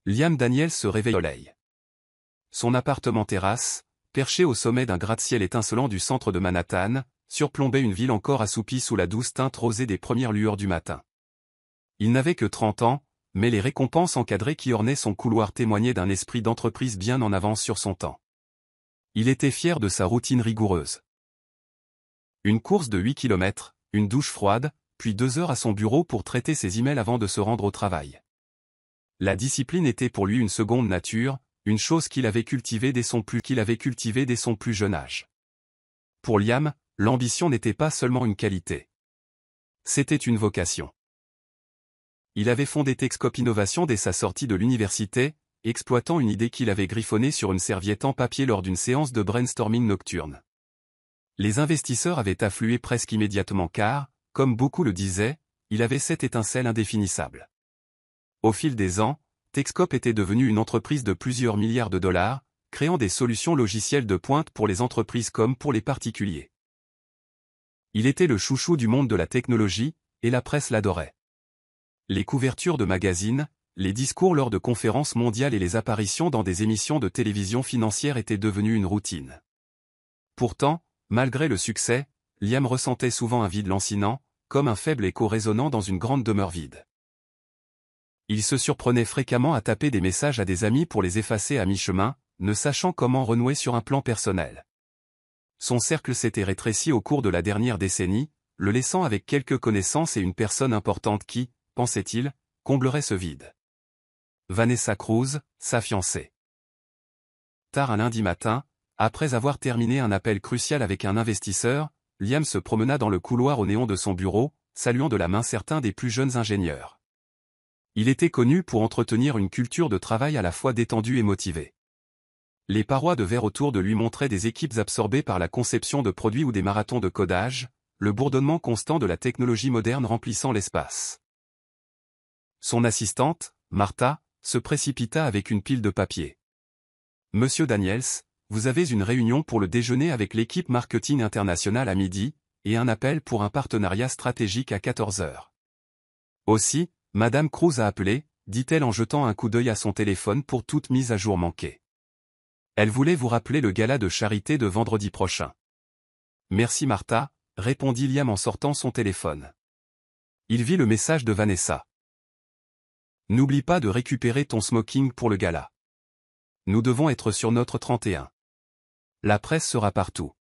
Liam Daniels se réveille au soleil. Son appartement terrasse, perché au sommet d'un gratte-ciel étincelant du centre de Manhattan, surplombait une ville encore assoupie sous la douce teinte rosée des premières lueurs du matin. Il n'avait que 30 ans, mais les récompenses encadrées qui ornaient son couloir témoignaient d'un esprit d'entreprise bien en avance sur son temps. Il était fier de sa routine rigoureuse. Une course de 8 km, une douche froide, puis 2 heures à son bureau pour traiter ses emails avant de se rendre au travail. La discipline était pour lui une seconde nature, une chose qu'il avait cultivée dès son plus jeune âge. Pour Liam, l'ambition n'était pas seulement une qualité. C'était une vocation. Il avait fondé Techscope Innovation dès sa sortie de l'université, exploitant une idée qu'il avait griffonnée sur une serviette en papier lors d'une séance de brainstorming nocturne. Les investisseurs avaient afflué presque immédiatement car, comme beaucoup le disaient, il avait cette étincelle indéfinissable. Au fil des ans, Techscope était devenu une entreprise de plusieurs milliards de dollars, créant des solutions logicielles de pointe pour les entreprises comme pour les particuliers. Il était le chouchou du monde de la technologie, et la presse l'adorait. Les couvertures de magazines, les discours lors de conférences mondiales et les apparitions dans des émissions de télévision financière étaient devenus une routine. Pourtant, malgré le succès, Liam ressentait souvent un vide lancinant, comme un faible écho résonnant dans une grande demeure vide. Il se surprenait fréquemment à taper des messages à des amis pour les effacer à mi-chemin, ne sachant comment renouer sur un plan personnel. Son cercle s'était rétréci au cours de la dernière décennie, le laissant avec quelques connaissances et une personne importante qui, pensait-il, comblerait ce vide. Vanessa Cruz, sa fiancée. Tard un lundi matin, après avoir terminé un appel crucial avec un investisseur, Liam se promena dans le couloir au néon de son bureau, saluant de la main certains des plus jeunes ingénieurs. Il était connu pour entretenir une culture de travail à la fois détendue et motivée. Les parois de verre autour de lui montraient des équipes absorbées par la conception de produits ou des marathons de codage, le bourdonnement constant de la technologie moderne remplissant l'espace. Son assistante, Martha, se précipita avec une pile de papier. « Monsieur Daniels, vous avez une réunion pour le déjeuner avec l'équipe marketing internationale à midi, et un appel pour un partenariat stratégique à 14 heures. Aussi, Madame Cruz a appelé, dit-elle en jetant un coup d'œil à son téléphone pour toute mise à jour manquée. Elle voulait vous rappeler le gala de charité de vendredi prochain. Merci Martha, répondit Liam en sortant son téléphone. Il vit le message de Vanessa. N'oublie pas de récupérer ton smoking pour le gala. Nous devons être sur notre 31. La presse sera partout.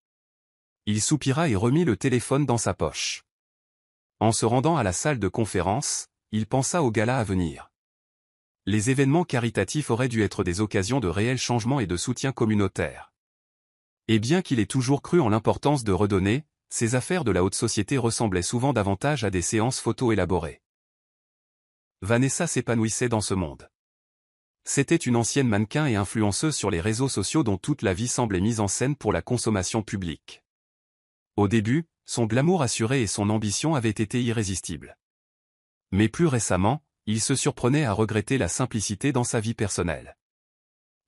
Il soupira et remit le téléphone dans sa poche. En se rendant à la salle de conférence, il pensa au gala à venir. Les événements caritatifs auraient dû être des occasions de réels changements et de soutien communautaire. Et bien qu'il ait toujours cru en l'importance de redonner, ces affaires de la haute société ressemblaient souvent davantage à des séances photo élaborées. Vanessa s'épanouissait dans ce monde. C'était une ancienne mannequin et influenceuse sur les réseaux sociaux dont toute la vie semblait mise en scène pour la consommation publique. Au début, son glamour assuré et son ambition avaient été irrésistibles. Mais plus récemment, il se surprenait à regretter la simplicité dans sa vie personnelle.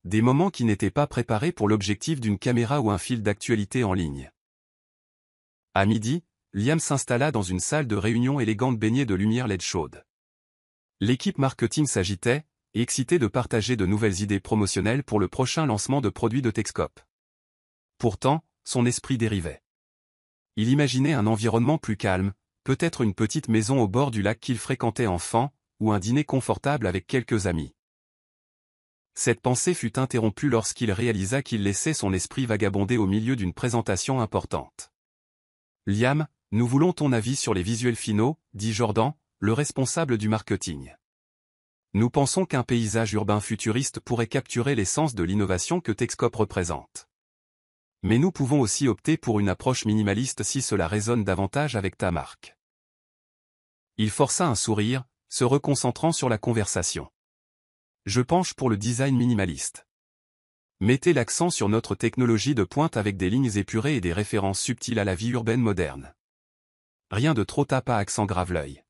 Des moments qui n'étaient pas préparés pour l'objectif d'une caméra ou un fil d'actualité en ligne. À midi, Liam s'installa dans une salle de réunion élégante baignée de lumière LED chaude. L'équipe marketing s'agitait, excitée de partager de nouvelles idées promotionnelles pour le prochain lancement de produits de Techscope. Pourtant, son esprit dérivait. Il imaginait un environnement plus calme, peut-être une petite maison au bord du lac qu'il fréquentait enfant, ou un dîner confortable avec quelques amis. Cette pensée fut interrompue lorsqu'il réalisa qu'il laissait son esprit vagabonder au milieu d'une présentation importante. « Liam, nous voulons ton avis sur les visuels finaux, » dit Jordan, le responsable du marketing. Nous pensons qu'un paysage urbain futuriste pourrait capturer l'essence de l'innovation que Techscope représente. Mais nous pouvons aussi opter pour une approche minimaliste si cela résonne davantage avec ta marque. Il força un sourire, se reconcentrant sur la conversation. Je penche pour le design minimaliste. Mettez l'accent sur notre technologie de pointe avec des lignes épurées et des références subtiles à la vie urbaine moderne. Rien de trop tape à accent grave l'œil.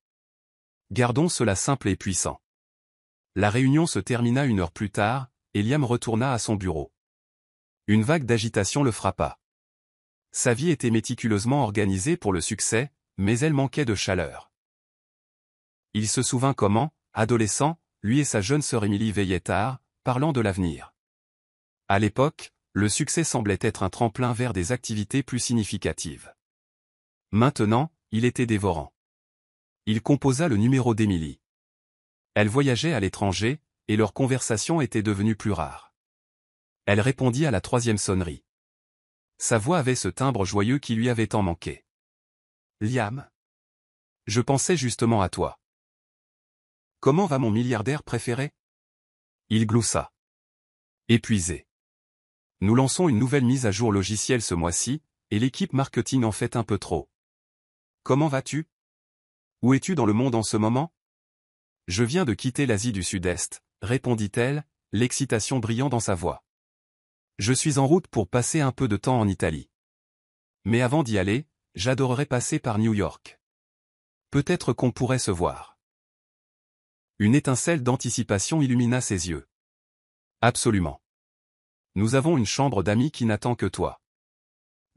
Gardons cela simple et puissant. La réunion se termina 1 heure plus tard, et Liam retourna à son bureau. Une vague d'agitation le frappa. Sa vie était méticuleusement organisée pour le succès, mais elle manquait de chaleur. Il se souvint comment, adolescent, lui et sa jeune sœur Émilie veillaient tard, parlant de l'avenir. À l'époque, le succès semblait être un tremplin vers des activités plus significatives. Maintenant, il était dévorant. Il composa le numéro d'Émilie. Elle voyageait à l'étranger, et leur conversation était devenue plus rare. Elle répondit à la 3e sonnerie. Sa voix avait ce timbre joyeux qui lui avait tant manqué. « Liam ? Je pensais justement à toi. Comment va mon milliardaire préféré ?» Il gloussa. Épuisé. Nous lançons une nouvelle mise à jour logicielle ce mois-ci, et l'équipe marketing en fait un peu trop. Comment vas-tu ? Où es-tu dans le monde en ce moment ? Je viens de quitter l'Asie du Sud-Est, répondit-elle, l'excitation brillant dans sa voix. Je suis en route pour passer un peu de temps en Italie. Mais avant d'y aller, j'adorerais passer par New York. Peut-être qu'on pourrait se voir. Une étincelle d'anticipation illumina ses yeux. Absolument. Nous avons une chambre d'amis qui n'attend que toi.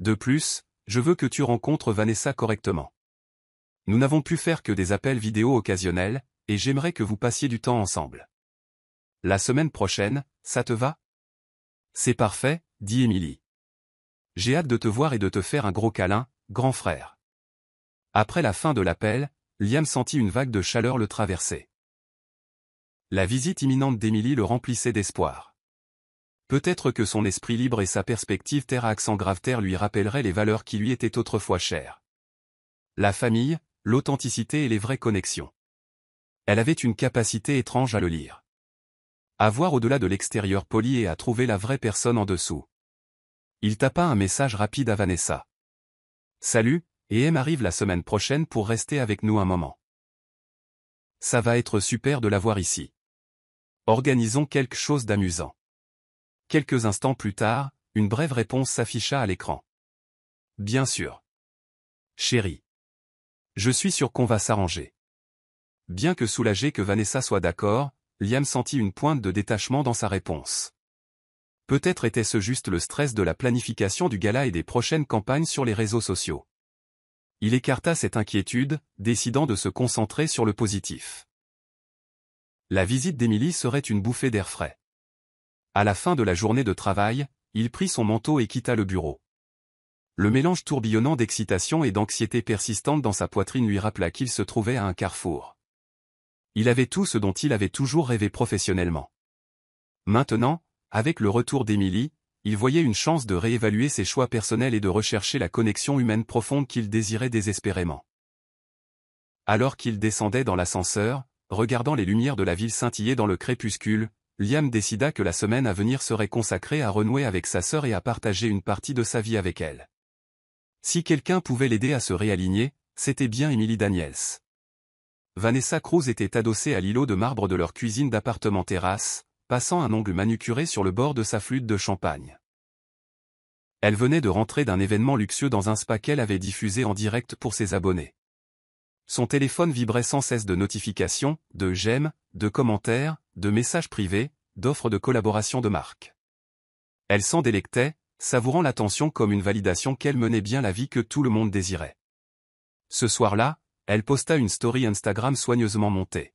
De plus, je veux que tu rencontres Vanessa correctement. Nous n'avons pu faire que des appels vidéo occasionnels, et j'aimerais que vous passiez du temps ensemble. La semaine prochaine, ça te va ? C'est parfait, dit Émilie. J'ai hâte de te voir et de te faire un gros câlin, grand frère. Après la fin de l'appel, Liam sentit une vague de chaleur le traverser. La visite imminente d'Émilie le remplissait d'espoir. Peut-être que son esprit libre et sa perspective terre à accent grave-terre lui rappelleraient les valeurs qui lui étaient autrefois chères. La famille, l'authenticité et les vraies connexions. Elle avait une capacité étrange à le lire. À voir au-delà de l'extérieur poli et à trouver la vraie personne en dessous. Il tapa un message rapide à Vanessa. « Salut, et M arrive la semaine prochaine pour rester avec nous un moment. Ça va être super de la voir ici. Organisons quelque chose d'amusant. » Quelques instants plus tard, une brève réponse s'afficha à l'écran. « Bien sûr. Chérie. Je suis sûr qu'on va s'arranger. » Bien que soulagé que Vanessa soit d'accord, Liam sentit une pointe de détachement dans sa réponse. Peut-être était-ce juste le stress de la planification du gala et des prochaines campagnes sur les réseaux sociaux. Il écarta cette inquiétude, décidant de se concentrer sur le positif. La visite d'Émilie serait une bouffée d'air frais. À la fin de la journée de travail, il prit son manteau et quitta le bureau. Le mélange tourbillonnant d'excitation et d'anxiété persistante dans sa poitrine lui rappela qu'il se trouvait à un carrefour. Il avait tout ce dont il avait toujours rêvé professionnellement. Maintenant, avec le retour d'Émilie, il voyait une chance de réévaluer ses choix personnels et de rechercher la connexion humaine profonde qu'il désirait désespérément. Alors qu'il descendait dans l'ascenseur, regardant les lumières de la ville scintiller dans le crépuscule, Liam décida que la semaine à venir serait consacrée à renouer avec sa sœur et à partager une partie de sa vie avec elle. Si quelqu'un pouvait l'aider à se réaligner, c'était bien Emily Daniels. Vanessa Cruz était adossée à l'îlot de marbre de leur cuisine d'appartement-terrasse, passant un ongle manucuré sur le bord de sa flûte de champagne. Elle venait de rentrer d'un événement luxueux dans un spa qu'elle avait diffusé en direct pour ses abonnés. Son téléphone vibrait sans cesse de notifications, de j'aime, de commentaires, de messages privés, d'offres de collaboration de marque. Elle s'en délectait, savourant l'attention comme une validation qu'elle menait bien la vie que tout le monde désirait. Ce soir-là, elle posta une story Instagram soigneusement montée.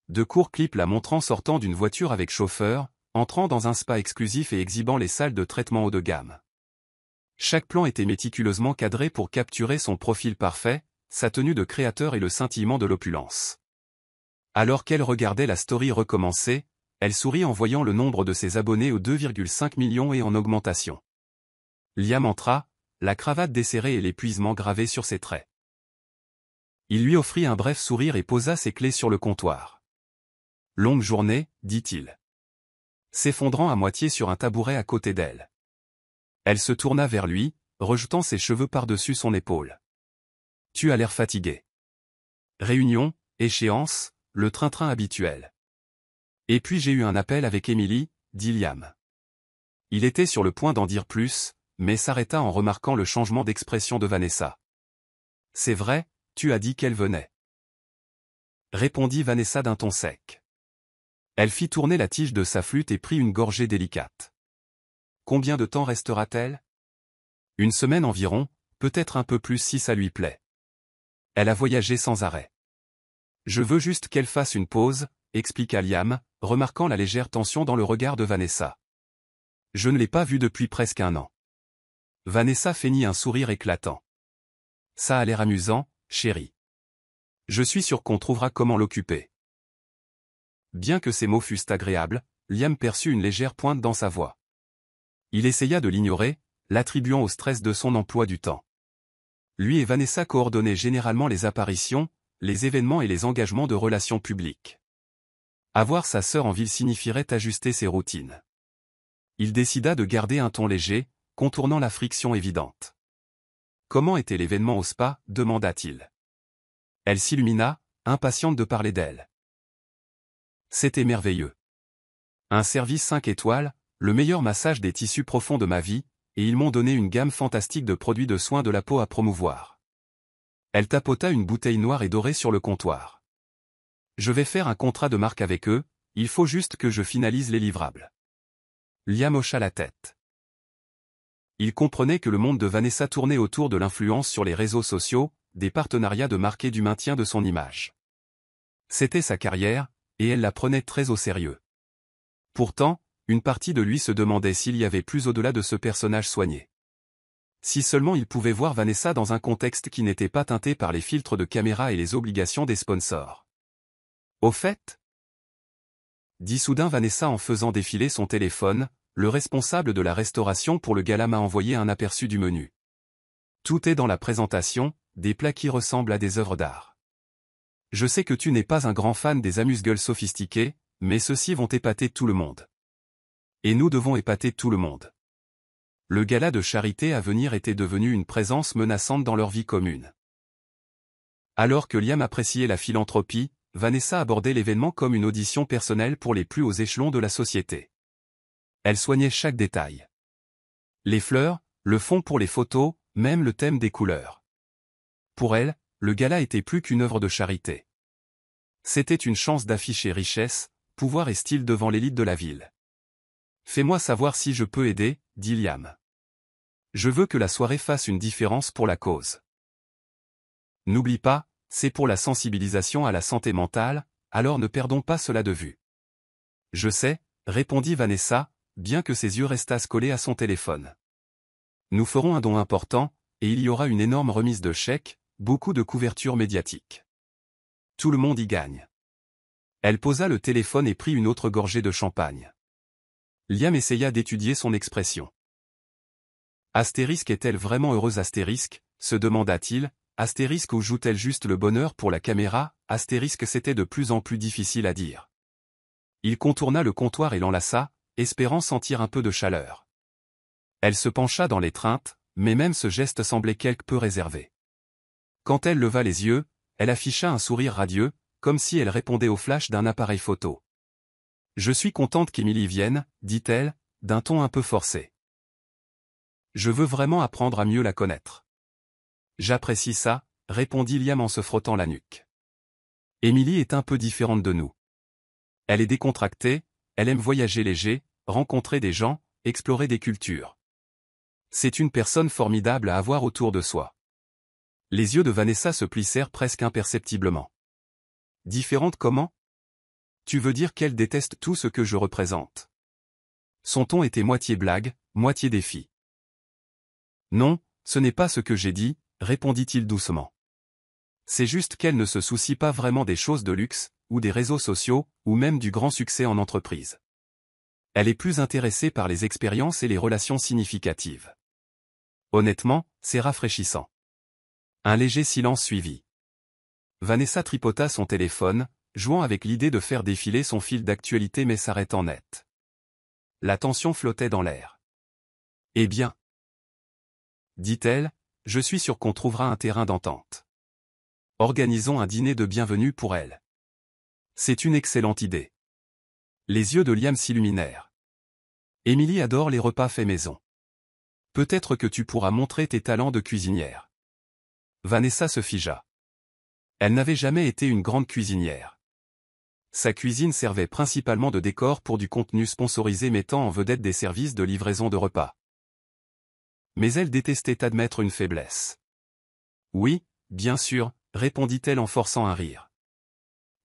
De courts clips la montrant sortant d'une voiture avec chauffeur, entrant dans un spa exclusif et exhibant les salles de traitement haut de gamme. Chaque plan était méticuleusement cadré pour capturer son profil parfait, sa tenue de créateur et le scintillement de l'opulence. Alors qu'elle regardait la story recommencer, elle sourit en voyant le nombre de ses abonnés aux 2,5 millions et en augmentation. Liam entra, la cravate desserrée et l'épuisement gravé sur ses traits. Il lui offrit un bref sourire et posa ses clés sur le comptoir. « Longue journée, dit-il. S'effondrant à moitié sur un tabouret à côté d'elle. Elle se tourna vers lui, rejetant ses cheveux par-dessus son épaule. « Tu as l'air fatigué. » Réunion, échéance, le train-train habituel. Et puis j'ai eu un appel avec Émilie, dit Liam. Il était sur le point d'en dire plus, mais s'arrêta en remarquant le changement d'expression de Vanessa. « C'est vrai, tu as dit qu'elle venait. » Répondit Vanessa d'un ton sec. Elle fit tourner la tige de sa flûte et prit une gorgée délicate. « Combien de temps restera-t-elle ? » « Une semaine environ, peut-être un peu plus si ça lui plaît. Elle a voyagé sans arrêt. Je veux juste qu'elle fasse une pause, expliqua Liam, remarquant la légère tension dans le regard de Vanessa. Je ne l'ai pas vue depuis presque un an. Vanessa feignit un sourire éclatant. Ça a l'air amusant, chérie. Je suis sûr qu'on trouvera comment l'occuper. Bien que ces mots fussent agréables, Liam perçut une légère pointe dans sa voix. Il essaya de l'ignorer, l'attribuant au stress de son emploi du temps. Lui et Vanessa coordonnaient généralement les apparitions, les événements et les engagements de relations publiques. Avoir sa sœur en ville signifierait ajuster ses routines. Il décida de garder un ton léger, contournant la friction évidente. Comment était l'événement au spa, demanda-t-il. Elle s'illumina, impatiente de parler d'elle. C'était merveilleux. Un service 5 étoiles, le meilleur massage des tissus profonds de ma vie, et ils m'ont donné une gamme fantastique de produits de soins de la peau à promouvoir. Elle tapota une bouteille noire et dorée sur le comptoir. Je vais faire un contrat de marque avec eux, il faut juste que je finalise les livrables. Liam hocha la tête. Il comprenait que le monde de Vanessa tournait autour de l'influence sur les réseaux sociaux, des partenariats de marque et du maintien de son image. C'était sa carrière, et elle la prenait très au sérieux. Pourtant, une partie de lui se demandait s'il y avait plus au-delà de ce personnage soigné. Si seulement il pouvait voir Vanessa dans un contexte qui n'était pas teinté par les filtres de caméra et les obligations des sponsors. Au fait, dit soudain Vanessa en faisant défiler son téléphone, le responsable de la restauration pour le gala m'a envoyé un aperçu du menu. Tout est dans la présentation, des plats qui ressemblent à des œuvres d'art. Je sais que tu n'es pas un grand fan des amuse-gueules sophistiqués, mais ceux-ci vont épater tout le monde. Et nous devons épater tout le monde. Le gala de charité à venir était devenu une présence menaçante dans leur vie commune. Alors que Liam appréciait la philanthropie, Vanessa abordait l'événement comme une audition personnelle pour les plus hauts échelons de la société. Elle soignait chaque détail. Les fleurs, le fond pour les photos, même le thème des couleurs. Pour elle, le gala était plus qu'une œuvre de charité. C'était une chance d'afficher richesse, pouvoir et style devant l'élite de la ville. Fais-moi savoir si je peux aider, dit Liam. Je veux que la soirée fasse une différence pour la cause. N'oublie pas, c'est pour la sensibilisation à la santé mentale, alors ne perdons pas cela de vue. Je sais, répondit Vanessa, bien que ses yeux restassent collés à son téléphone. Nous ferons un don important, et il y aura une énorme remise de chèques, beaucoup de couverture médiatique. Tout le monde y gagne. Elle posa le téléphone et prit une autre gorgée de champagne. Liam essaya d'étudier son expression. Astérisque est-elle vraiment heureuse Astérisque, se demanda-t-il, Astérisque ou joue-t-elle juste le bonheur pour la caméra, Astérisque c'était de plus en plus difficile à dire. Il contourna le comptoir et l'enlaça, espérant sentir un peu de chaleur. Elle se pencha dans l'étreinte, mais même ce geste semblait quelque peu réservé. Quand elle leva les yeux, elle afficha un sourire radieux, comme si elle répondait au flash d'un appareil photo. « Je suis contente qu'Émilie vienne, dit-elle, d'un ton un peu forcé. Je veux vraiment apprendre à mieux la connaître. » J'apprécie ça, répondit Liam en se frottant la nuque. Émilie est un peu différente de nous. Elle est décontractée, elle aime voyager léger, rencontrer des gens, explorer des cultures. C'est une personne formidable à avoir autour de soi. Les yeux de Vanessa se plissèrent presque imperceptiblement. Différente comment ? Tu veux dire qu'elle déteste tout ce que je représente. Son ton était moitié blague, moitié défi. Non, ce n'est pas ce que j'ai dit, répondit-il doucement. C'est juste qu'elle ne se soucie pas vraiment des choses de luxe, ou des réseaux sociaux, ou même du grand succès en entreprise. Elle est plus intéressée par les expériences et les relations significatives. Honnêtement, c'est rafraîchissant. Un léger silence suivit. Vanessa tripota son téléphone, jouant avec l'idée de faire défiler son fil d'actualité mais s'arrêtant net. La tension flottait dans l'air. Eh bien, dit-elle, je suis sûre qu'on trouvera un terrain d'entente. Organisons un dîner de bienvenue pour elle. C'est une excellente idée. Les yeux de Liam s'illuminèrent. Émilie adore les repas faits maison. Peut-être que tu pourras montrer tes talents de cuisinière. Vanessa se figea. Elle n'avait jamais été une grande cuisinière. Sa cuisine servait principalement de décor pour du contenu sponsorisé mettant en vedette des services de livraison de repas. Mais elle détestait admettre une faiblesse. Oui, bien sûr, répondit-elle en forçant un rire.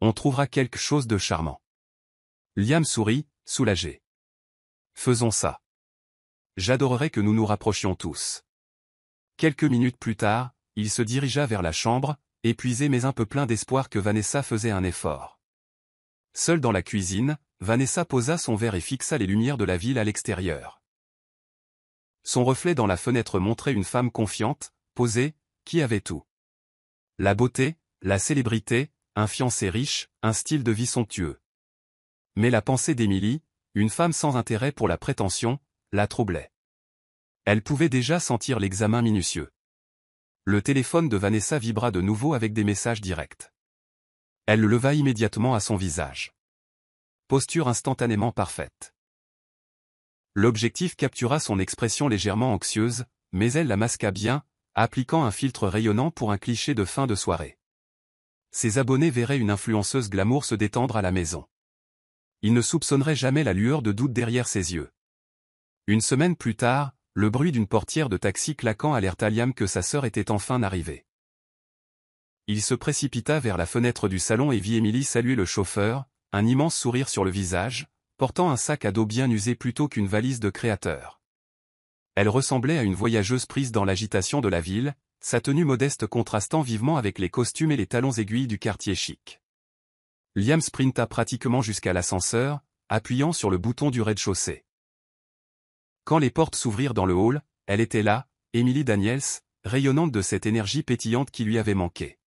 On trouvera quelque chose de charmant. Liam sourit, soulagé. Faisons ça. J'adorerais que nous nous rapprochions tous. Quelques minutes plus tard, il se dirigea vers la chambre, épuisé mais un peu plein d'espoir que Vanessa faisait un effort. Seule dans la cuisine, Vanessa posa son verre et fixa les lumières de la ville à l'extérieur. Son reflet dans la fenêtre montrait une femme confiante, posée, qui avait tout. La beauté, la célébrité, un fiancé riche, un style de vie somptueux. Mais la pensée d'Emily, une femme sans intérêt pour la prétention, la troublait. Elle pouvait déjà sentir l'examen minutieux. Le téléphone de Vanessa vibra de nouveau avec des messages directs. Elle le leva immédiatement à son visage. Posture instantanément parfaite. L'objectif captura son expression légèrement anxieuse, mais elle la masqua bien, appliquant un filtre rayonnant pour un cliché de fin de soirée. Ses abonnés verraient une influenceuse glamour se détendre à la maison. Ils ne soupçonneraient jamais la lueur de doute derrière ses yeux. Une semaine plus tard, le bruit d'une portière de taxi claquant alerta Liam que sa sœur était enfin arrivée. Il se précipita vers la fenêtre du salon et vit Emily saluer le chauffeur, un immense sourire sur le visage, portant un sac à dos bien usé plutôt qu'une valise de créateur. Elle ressemblait à une voyageuse prise dans l'agitation de la ville, sa tenue modeste contrastant vivement avec les costumes et les talons aiguilles du quartier chic. Liam sprinta pratiquement jusqu'à l'ascenseur, appuyant sur le bouton du rez-de-chaussée. Quand les portes s'ouvrirent dans le hall, elle était là, Emily Daniels, rayonnante de cette énergie pétillante qui lui avait manqué.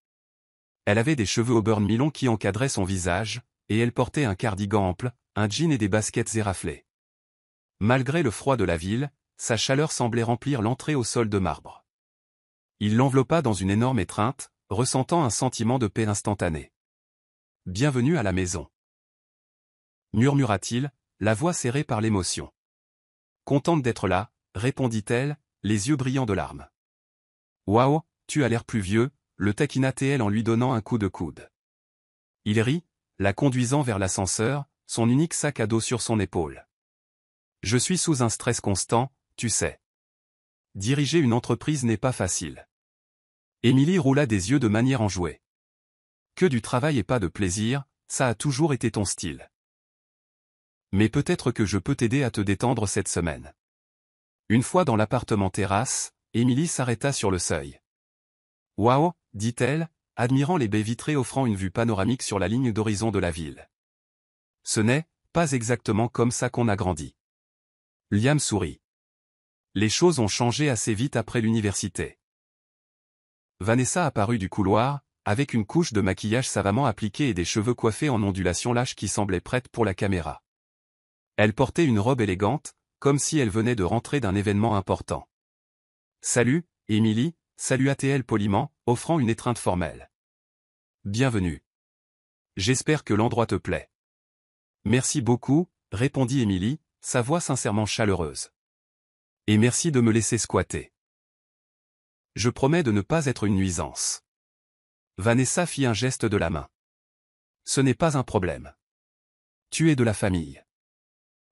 Elle avait des cheveux auburn mi-longs qui encadraient son visage, et elle portait un cardigan ample, un jean et des baskets éraflées. Malgré le froid de la ville, sa chaleur semblait remplir l'entrée au sol de marbre. Il l'enveloppa dans une énorme étreinte, ressentant un sentiment de paix instantané. « Bienvenue à la maison. » murmura-t-il, la voix serrée par l'émotion. « Contente d'être là, » répondit-elle, les yeux brillants de larmes. « Waouh, tu as l'air plus vieux » le taquina-t-elle en lui donnant un coup de coude. Il rit, la conduisant vers l'ascenseur, son unique sac à dos sur son épaule. « Je suis sous un stress constant, tu sais. Diriger une entreprise n'est pas facile. » Emily roula des yeux de manière enjouée. « Que du travail et pas de plaisir, ça a toujours été ton style. Mais peut-être que je peux t'aider à te détendre cette semaine. » Une fois dans l'appartement terrasse, Emily s'arrêta sur le seuil. « Waouh !» dit-elle, admirant les baies vitrées offrant une vue panoramique sur la ligne d'horizon de la ville. « Ce n'est pas exactement comme ça qu'on a grandi. » Liam sourit. Les choses ont changé assez vite après l'université. Vanessa apparut du couloir, avec une couche de maquillage savamment appliquée et des cheveux coiffés en ondulation lâche qui semblaient prêtes pour la caméra. Elle portait une robe élégante, comme si elle venait de rentrer d'un événement important. « Salut, Emily !» salua-t-elle poliment, offrant une étreinte formelle. « Bienvenue. J'espère que l'endroit te plaît. »« Merci beaucoup, » répondit Emily, sa voix sincèrement chaleureuse. « Et merci de me laisser squatter. Je promets de ne pas être une nuisance. » Vanessa fit un geste de la main. « Ce n'est pas un problème. Tu es de la famille. »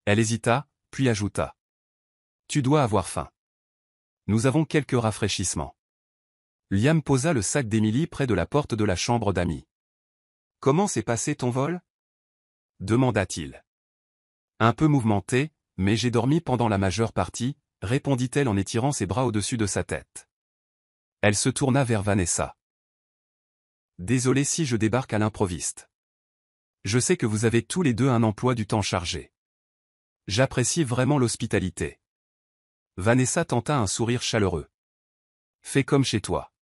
Elle hésita, puis ajouta. « Tu dois avoir faim. Nous avons quelques rafraîchissements. » Liam posa le sac d'Emily près de la porte de la chambre d'amis. « Comment s'est passé ton vol ?» demanda-t-il. « Un peu mouvementé, mais j'ai dormi pendant la majeure partie, » répondit-elle en étirant ses bras au-dessus de sa tête. Elle se tourna vers Vanessa. « Désolé si je débarque à l'improviste. Je sais que vous avez tous les deux un emploi du temps chargé. J'apprécie vraiment l'hospitalité. » Vanessa tenta un sourire chaleureux. « Fais comme chez toi. »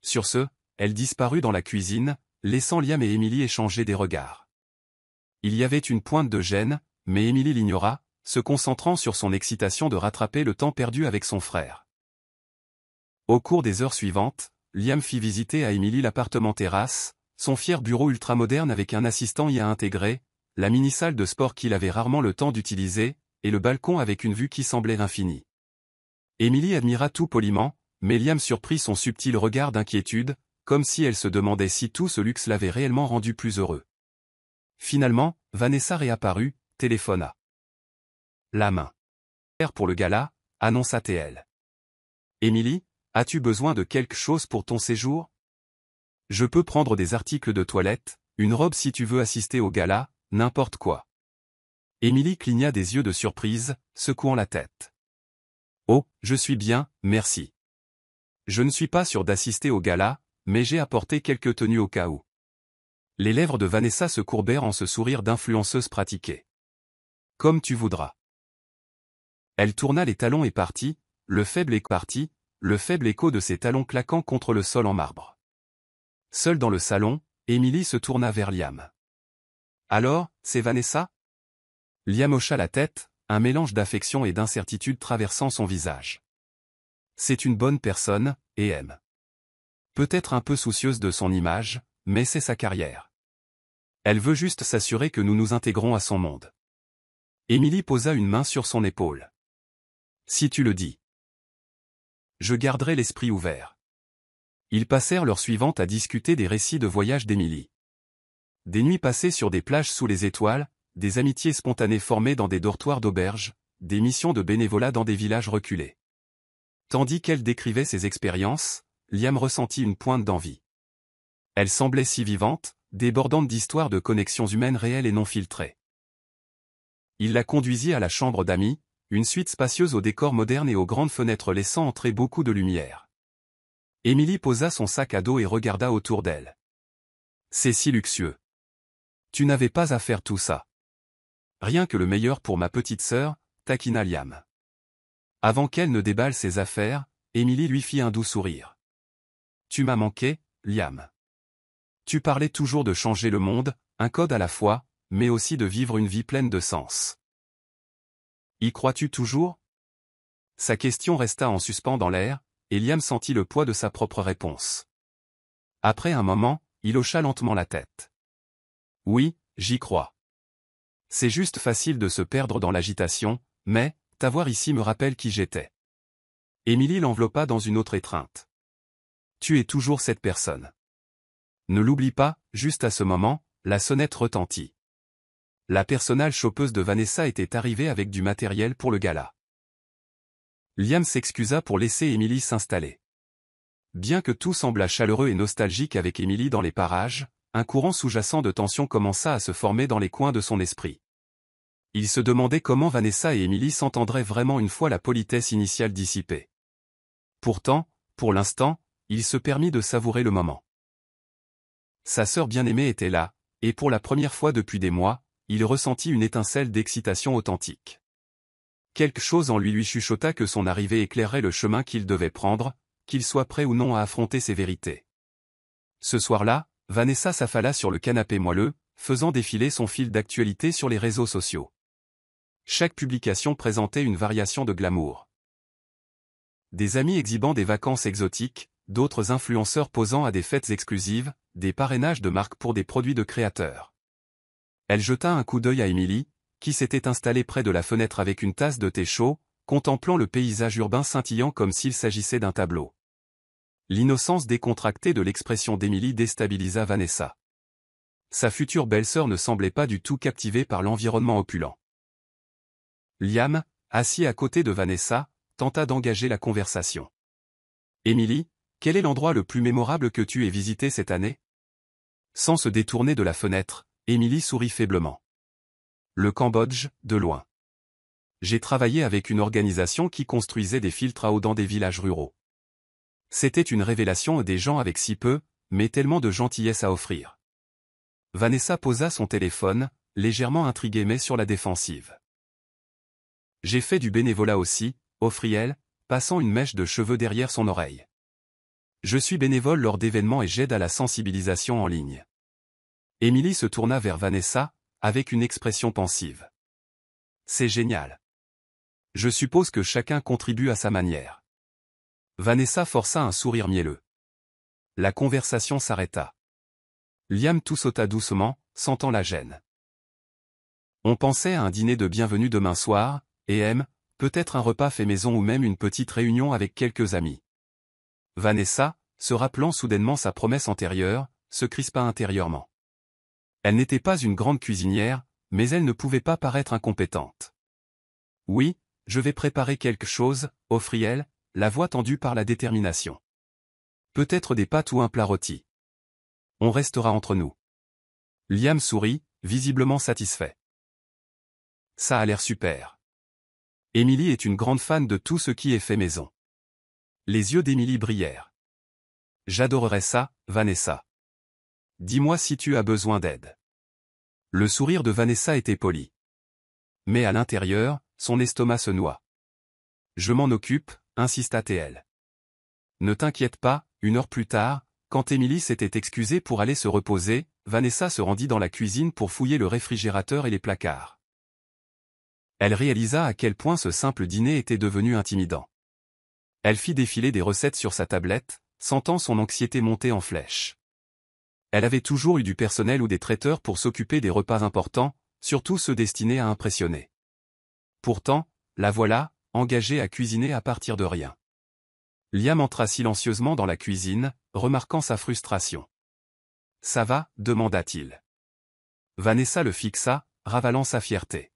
Sur ce, elle disparut dans la cuisine, laissant Liam et Emily échanger des regards. Il y avait une pointe de gêne, mais Emily l'ignora, se concentrant sur son excitation de rattraper le temps perdu avec son frère. Au cours des heures suivantes, Liam fit visiter à Emily l'appartement terrasse, son fier bureau ultramoderne avec un assistant y a intégré, la mini-salle de sport qu'il avait rarement le temps d'utiliser, et le balcon avec une vue qui semblait infinie. Emily admira tout poliment, mais Liam surprit son subtil regard d'inquiétude, comme si elle se demandait si tout ce luxe l'avait réellement rendu plus heureux. Finalement, Vanessa réapparut, téléphona. « La main. Pour le gala, » annonça-t-elle. « Emily, as-tu besoin de quelque chose pour ton séjour ? Je peux prendre des articles de toilette, une robe si tu veux assister au gala, n'importe quoi. Émilie cligna des yeux de surprise, secouant la tête. Oh, je suis bien, merci. Je ne suis pas sûr d'assister au gala, mais j'ai apporté quelques tenues au cas où. Les lèvres de Vanessa se courbèrent en ce sourire d'influenceuse pratiquée. Comme tu voudras. Elle tourna les talons et partit, le faible écho de ses talons claquant contre le sol en marbre. Seule dans le salon, Émilie se tourna vers Liam. Alors, c'est Vanessa? Liam hocha la tête, un mélange d'affection et d'incertitude traversant son visage. C'est une bonne personne, et aime. Peut-être un peu soucieuse de son image, mais c'est sa carrière. Elle veut juste s'assurer que nous nous intégrons à son monde. Émilie posa une main sur son épaule. Si tu le dis. Je garderai l'esprit ouvert. Ils passèrent l'heure suivante à discuter des récits de voyage d'Émilie. Des nuits passées sur des plages sous les étoiles, des amitiés spontanées formées dans des dortoirs d'auberge, des missions de bénévolat dans des villages reculés. Tandis qu'elle décrivait ses expériences, Liam ressentit une pointe d'envie. Elle semblait si vivante, débordante d'histoires de connexions humaines réelles et non filtrées. Il la conduisit à la chambre d'amis, une suite spacieuse au décor moderne et aux grandes fenêtres laissant entrer beaucoup de lumière. Émilie posa son sac à dos et regarda autour d'elle. C'est si luxueux. Tu n'avais pas à faire tout ça. Rien que le meilleur pour ma petite sœur, taquina Liam. Avant qu'elle ne déballe ses affaires, Émilie lui fit un doux sourire. Tu m'as manqué, Liam. Tu parlais toujours de changer le monde, un code à la fois, mais aussi de vivre une vie pleine de sens. Y crois-tu toujours? Sa question resta en suspens dans l'air, et Liam sentit le poids de sa propre réponse. Après un moment, il hocha lentement la tête. Oui, j'y crois. C'est juste facile de se perdre dans l'agitation, mais, t'avoir ici me rappelle qui j'étais. Émilie l'enveloppa dans une autre étreinte. Tu es toujours cette personne. Ne l'oublie pas, juste à ce moment, la sonnette retentit. La personnelle chopeuse de Vanessa était arrivée avec du matériel pour le gala. Liam s'excusa pour laisser Émilie s'installer. Bien que tout semblât chaleureux et nostalgique avec Émilie dans les parages, un courant sous-jacent de tension commença à se former dans les coins de son esprit. Il se demandait comment Vanessa et Émilie s'entendraient vraiment une fois la politesse initiale dissipée. Pourtant, pour l'instant, il se permit de savourer le moment. Sa sœur bien-aimée était là, et pour la première fois depuis des mois, il ressentit une étincelle d'excitation authentique. Quelque chose en lui chuchota que son arrivée éclairerait le chemin qu'il devait prendre, qu'il soit prêt ou non à affronter ses vérités. Ce soir-là, Vanessa s'affala sur le canapé moelleux, faisant défiler son fil d'actualité sur les réseaux sociaux. Chaque publication présentait une variation de glamour. Des amis exhibant des vacances exotiques, d'autres influenceurs posant à des fêtes exclusives, des parrainages de marques pour des produits de créateurs. Elle jeta un coup d'œil à Émilie, qui s'était installée près de la fenêtre avec une tasse de thé chaud, contemplant le paysage urbain scintillant comme s'il s'agissait d'un tableau. L'innocence décontractée de l'expression d'Émilie déstabilisa Vanessa. Sa future belle-sœur ne semblait pas du tout captivée par l'environnement opulent. Liam, assis à côté de Vanessa, tenta d'engager la conversation. Émilie, quel est l'endroit le plus mémorable que tu aies visité cette année? Sans se détourner de la fenêtre, Émilie sourit faiblement. Le Cambodge, de loin. J'ai travaillé avec une organisation qui construisait des filtres à eau dans des villages ruraux. C'était une révélation des gens avec si peu, mais tellement de gentillesse à offrir. Vanessa posa son téléphone, légèrement intriguée mais sur la défensive. J'ai fait du bénévolat aussi, offrit-elle, passant une mèche de cheveux derrière son oreille. Je suis bénévole lors d'événements et j'aide à la sensibilisation en ligne. Émilie se tourna vers Vanessa, avec une expression pensive. C'est génial. Je suppose que chacun contribue à sa manière. Vanessa força un sourire mielleux. La conversation s'arrêta. Liam toussota doucement, sentant la gêne. On pensait à un dîner de bienvenue demain soir, et peut-être un repas fait maison ou même une petite réunion avec quelques amis. Vanessa, se rappelant soudainement sa promesse antérieure, se crispa intérieurement. Elle n'était pas une grande cuisinière, mais elle ne pouvait pas paraître incompétente. Oui, je vais préparer quelque chose, offrit-elle, la voix tendue par la détermination. Peut-être des pâtes ou un plat rôti. On restera entre nous. Liam sourit, visiblement satisfait. Ça a l'air super. Émilie est une grande fan de tout ce qui est fait maison. Les yeux d'Émilie brillèrent. J'adorerais ça, Vanessa. Dis-moi si tu as besoin d'aide. Le sourire de Vanessa était poli. Mais à l'intérieur, son estomac se noie. Je m'en occupe, insista-t-elle. Ne t'inquiète pas, 1 heure plus tard, quand Émilie s'était excusée pour aller se reposer, Vanessa se rendit dans la cuisine pour fouiller le réfrigérateur et les placards. Elle réalisa à quel point ce simple dîner était devenu intimidant. Elle fit défiler des recettes sur sa tablette, sentant son anxiété monter en flèche. Elle avait toujours eu du personnel ou des traiteurs pour s'occuper des repas importants, surtout ceux destinés à impressionner. Pourtant, la voilà, engagée à cuisiner à partir de rien. Liam entra silencieusement dans la cuisine, remarquant sa frustration. « Ça va ?» demanda-t-il. Vanessa le fixa, ravalant sa fierté.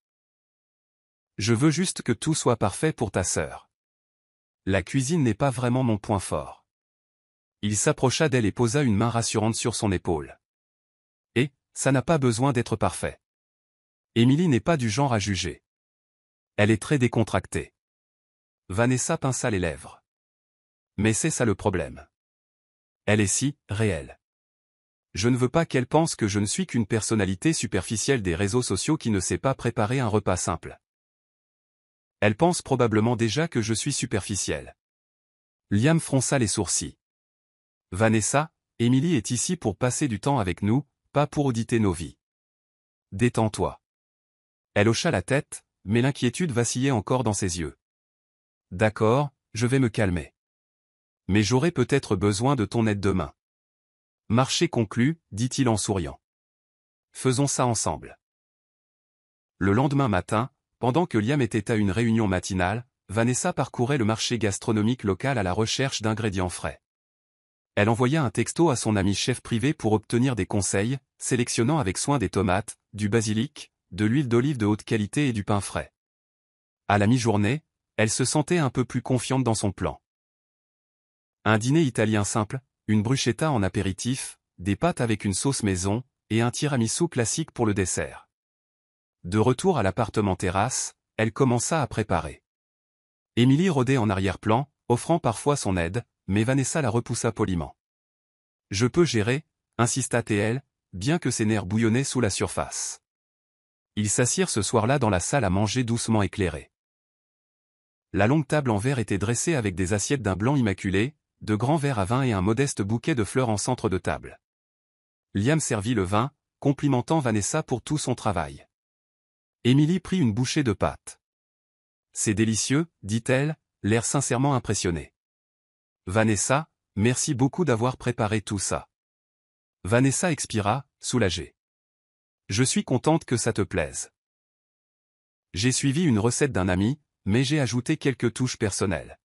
« Je veux juste que tout soit parfait pour ta sœur. La cuisine n'est pas vraiment mon point fort. » Il s'approcha d'elle et posa une main rassurante sur son épaule. « Et, ça n'a pas besoin d'être parfait. Émilie n'est pas du genre à juger. Elle est très décontractée. » Vanessa pinça les lèvres. « Mais c'est ça le problème. Elle est si réelle. Je ne veux pas qu'elle pense que je ne suis qu'une personnalité superficielle des réseaux sociaux qui ne sait pas préparer un repas simple. Elle pense probablement déjà que je suis superficielle. » Liam fronça les sourcils. « Vanessa, Émilie est ici pour passer du temps avec nous, pas pour auditer nos vies. Détends-toi. » Elle hocha la tête, mais l'inquiétude vacillait encore dans ses yeux. « D'accord, je vais me calmer. Mais j'aurai peut-être besoin de ton aide demain. » Marché conclu, dit-il en souriant. Faisons ça ensemble. Le lendemain matin, pendant que Liam était à une réunion matinale, Vanessa parcourait le marché gastronomique local à la recherche d'ingrédients frais. Elle envoya un texto à son ami chef privé pour obtenir des conseils, sélectionnant avec soin des tomates, du basilic, de l'huile d'olive de haute qualité et du pain frais. À la mi-journée, elle se sentait un peu plus confiante dans son plan. Un dîner italien simple, une bruschetta en apéritif, des pâtes avec une sauce maison, et un tiramisu classique pour le dessert. De retour à l'appartement terrasse, elle commença à préparer. Émilie rôdait en arrière-plan, offrant parfois son aide, mais Vanessa la repoussa poliment. « Je peux gérer » insista-t-elle, bien que ses nerfs bouillonnaient sous la surface. Ils s'assirent ce soir-là dans la salle à manger doucement éclairée. La longue table en verre était dressée avec des assiettes d'un blanc immaculé, de grands verres à vin et un modeste bouquet de fleurs en centre de table. Liam servit le vin, complimentant Vanessa pour tout son travail. Émilie prit une bouchée de pâte. « C'est délicieux, dit-elle, l'air sincèrement impressionné. »« Vanessa, merci beaucoup d'avoir préparé tout ça. » Vanessa expira, soulagée. « Je suis contente que ça te plaise. J'ai suivi une recette d'un ami, mais j'ai ajouté quelques touches personnelles. »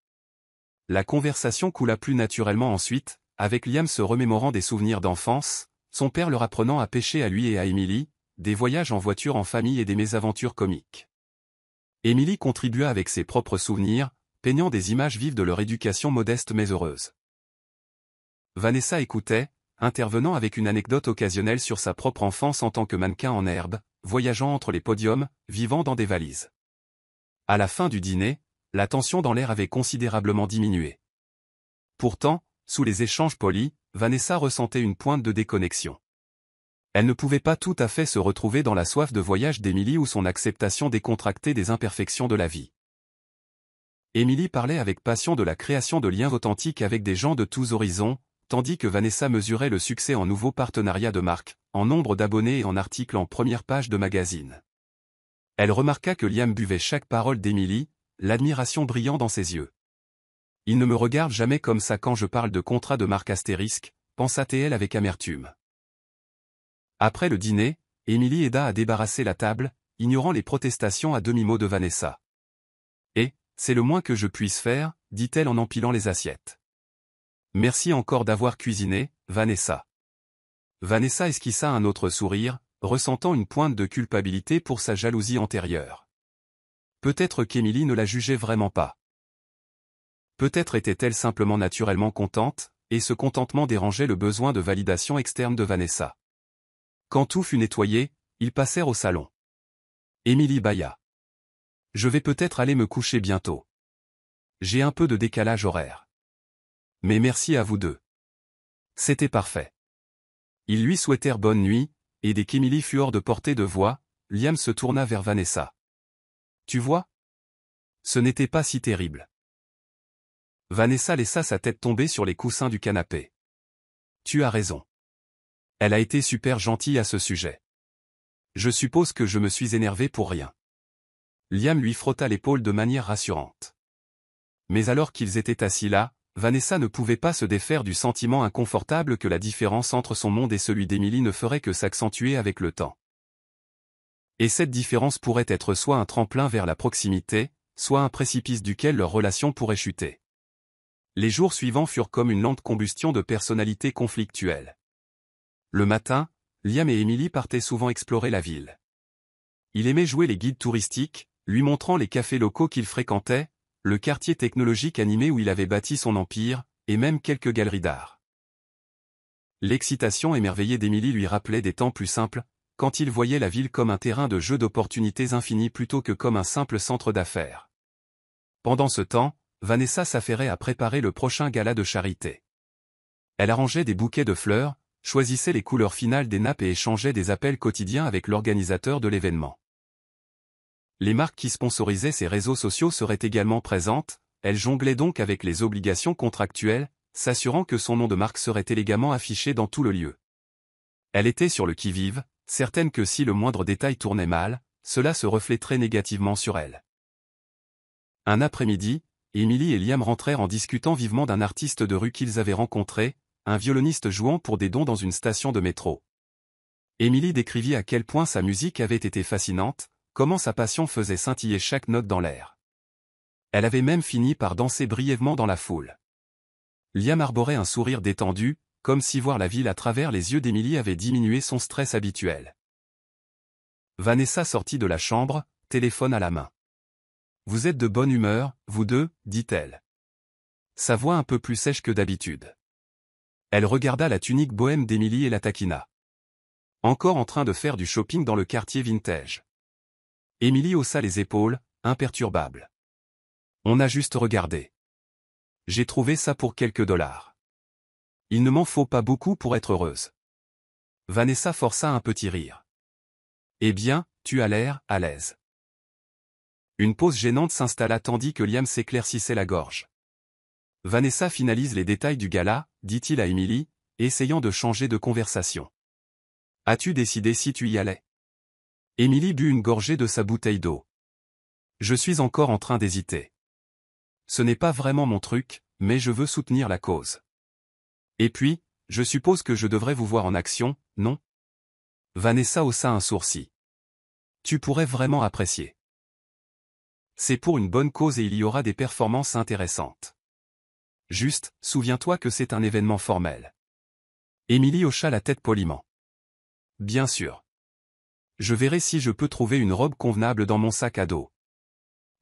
La conversation coula plus naturellement ensuite, avec Liam se remémorant des souvenirs d'enfance, son père leur apprenant à pêcher à lui et à Émilie, des voyages en voiture en famille et des mésaventures comiques. Émilie contribua avec ses propres souvenirs, peignant des images vives de leur éducation modeste mais heureuse. Vanessa écoutait, intervenant avec une anecdote occasionnelle sur sa propre enfance en tant que mannequin en herbe, voyageant entre les podiums, vivant dans des valises. À la fin du dîner, la tension dans l'air avait considérablement diminué. Pourtant, sous les échanges polis, Vanessa ressentait une pointe de déconnexion. Elle ne pouvait pas tout à fait se retrouver dans la soif de voyage d'Émilie ou son acceptation décontractée des imperfections de la vie. Émilie parlait avec passion de la création de liens authentiques avec des gens de tous horizons, tandis que Vanessa mesurait le succès en nouveaux partenariats de marque, en nombre d'abonnés et en articles en première page de magazine. Elle remarqua que Liam buvait chaque parole d'Émilie, l'admiration brillant dans ses yeux. « Il ne me regarde jamais comme ça quand je parle de contrat de marque astérisque », pensa-t-elle avec amertume. Après le dîner, Émilie aida à débarrasser la table, ignorant les protestations à demi-mot de Vanessa. « Et, c'est le moins que je puisse faire », dit-elle en empilant les assiettes. « Merci encore d'avoir cuisiné, Vanessa. » Vanessa esquissa un autre sourire, ressentant une pointe de culpabilité pour sa jalousie antérieure. Peut-être qu'Émilie ne la jugeait vraiment pas. Peut-être était-elle simplement naturellement contente, et ce contentement dérangeait le besoin de validation externe de Vanessa. Quand tout fut nettoyé, ils passèrent au salon. Émilie bâilla. Je vais peut-être aller me coucher bientôt. J'ai un peu de décalage horaire. Mais merci à vous deux. C'était parfait. Ils lui souhaitèrent bonne nuit, et dès qu'Émilie fut hors de portée de voix, Liam se tourna vers Vanessa. Tu vois? Ce n'était pas si terrible. Vanessa laissa sa tête tomber sur les coussins du canapé. Tu as raison. Elle a été super gentille à ce sujet. Je suppose que je me suis énervé pour rien. Liam lui frotta l'épaule de manière rassurante. Mais alors qu'ils étaient assis là, Vanessa ne pouvait pas se défaire du sentiment inconfortable que la différence entre son monde et celui d'Émilie ne ferait que s'accentuer avec le temps. Et cette différence pourrait être soit un tremplin vers la proximité, soit un précipice duquel leur relation pourrait chuter. Les jours suivants furent comme une lente combustion de personnalités conflictuelles. Le matin, Liam et Émilie partaient souvent explorer la ville. Il aimait jouer les guides touristiques, lui montrant les cafés locaux qu'il fréquentait, le quartier technologique animé où il avait bâti son empire, et même quelques galeries d'art. L'excitation émerveillée d'Émilie lui rappelait des temps plus simples, quand il voyait la ville comme un terrain de jeu d'opportunités infinies plutôt que comme un simple centre d'affaires. Pendant ce temps, Vanessa s'affairait à préparer le prochain gala de charité. Elle arrangeait des bouquets de fleurs, choisissait les couleurs finales des nappes et échangeait des appels quotidiens avec l'organisateur de l'événement. Les marques qui sponsorisaient ses réseaux sociaux seraient également présentes, elle jonglait donc avec les obligations contractuelles, s'assurant que son nom de marque serait élégamment affiché dans tout le lieu. Elle était sur le qui-vive, certaine que si le moindre détail tournait mal, cela se reflèterait négativement sur elle. Un après-midi, Émilie et Liam rentrèrent en discutant vivement d'un artiste de rue qu'ils avaient rencontré, un violoniste jouant pour des dons dans une station de métro. Émilie décrivit à quel point sa musique avait été fascinante, comment sa passion faisait scintiller chaque note dans l'air. Elle avait même fini par danser brièvement dans la foule. Liam arborait un sourire détendu, comme si voir la ville à travers les yeux d'Émilie avait diminué son stress habituel. Vanessa sortit de la chambre, téléphone à la main. « Vous êtes de bonne humeur, vous deux » dit-elle. Sa voix un peu plus sèche que d'habitude. Elle regarda la tunique bohème d'Émilie et la taquina. Encore en train de faire du shopping dans le quartier vintage. Émilie haussa les épaules, imperturbable. On a juste regardé. J'ai trouvé ça pour quelques dollars. Il ne m'en faut pas beaucoup pour être heureuse. Vanessa força un petit rire. Eh bien, tu as l'air à l'aise. Une pause gênante s'installa tandis que Liam s'éclaircissait la gorge. Vanessa finalise les détails du gala, dit-il à Émilie, essayant de changer de conversation. As-tu décidé si tu y allais? Émilie but une gorgée de sa bouteille d'eau. Je suis encore en train d'hésiter. Ce n'est pas vraiment mon truc, mais je veux soutenir la cause. Et puis, je suppose que je devrais vous voir en action, non? Vanessa haussa un sourcil. Tu pourrais vraiment apprécier. C'est pour une bonne cause et il y aura des performances intéressantes. Juste, souviens-toi que c'est un événement formel. Émilie hocha la tête poliment. Bien sûr. Je verrai si je peux trouver une robe convenable dans mon sac à dos.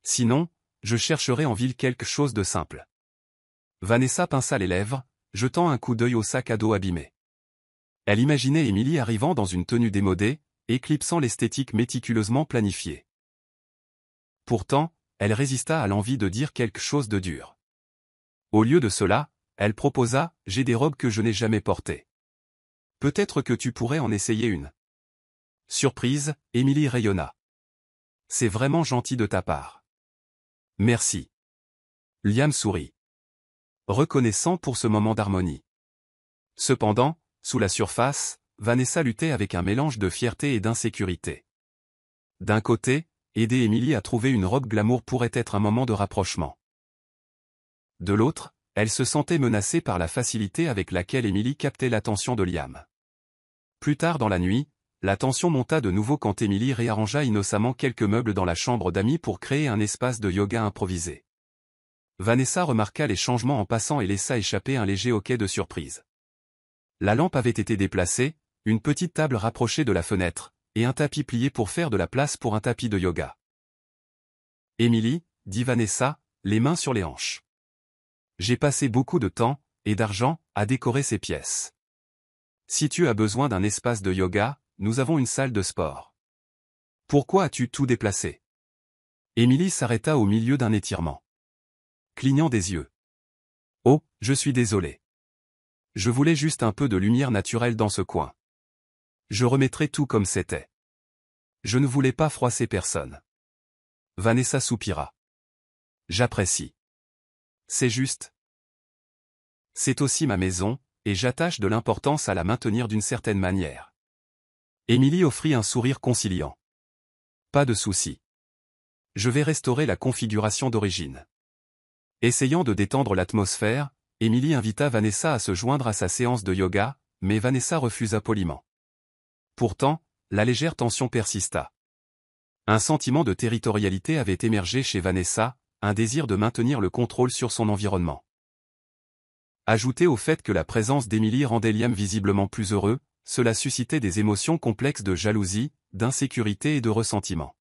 Sinon, je chercherai en ville quelque chose de simple. Vanessa pinça les lèvres, jetant un coup d'œil au sac à dos abîmé. Elle imaginait Émilie arrivant dans une tenue démodée, éclipsant l'esthétique méticuleusement planifiée. Pourtant, elle résista à l'envie de dire quelque chose de dur. Au lieu de cela, elle proposa « J'ai des robes que je n'ai jamais portées. Peut-être que tu pourrais en essayer une. » Surprise, Émilie rayonna. « C'est vraiment gentil de ta part. » Merci. Liam sourit. Reconnaissant pour ce moment d'harmonie. Cependant, sous la surface, Vanessa luttait avec un mélange de fierté et d'insécurité. D'un côté, aider Émilie à trouver une robe glamour pourrait être un moment de rapprochement. De l'autre, elle se sentait menacée par la facilité avec laquelle Émilie captait l'attention de Liam. Plus tard dans la nuit, la tension monta de nouveau quand Émilie réarrangea innocemment quelques meubles dans la chambre d'amis pour créer un espace de yoga improvisé. Vanessa remarqua les changements en passant et laissa échapper un léger hoquet de surprise. La lampe avait été déplacée, une petite table rapprochée de la fenêtre, et un tapis plié pour faire de la place pour un tapis de yoga. « Émilie, » dit Vanessa, les mains sur les hanches. « J'ai passé beaucoup de temps, et d'argent, à décorer ces pièces. Si tu as besoin d'un espace de yoga, nous avons une salle de sport. Pourquoi as-tu tout déplacé? Émilie s'arrêta au milieu d'un étirement. Clignant des yeux. Oh, je suis désolé. Je voulais juste un peu de lumière naturelle dans ce coin. Je remettrai tout comme c'était. Je ne voulais pas froisser personne. Vanessa soupira. J'apprécie. C'est juste. C'est aussi ma maison, et j'attache de l'importance à la maintenir d'une certaine manière. Émilie offrit un sourire conciliant. Pas de souci. Je vais restaurer la configuration d'origine. Essayant de détendre l'atmosphère, Émilie invita Vanessa à se joindre à sa séance de yoga, mais Vanessa refusa poliment. Pourtant, la légère tension persista. Un sentiment de territorialité avait émergé chez Vanessa, un désir de maintenir le contrôle sur son environnement. Ajouté au fait que la présence d'Émilie rendait Liam visiblement plus heureux, cela suscitait des émotions complexes de jalousie, d'insécurité et de ressentiment.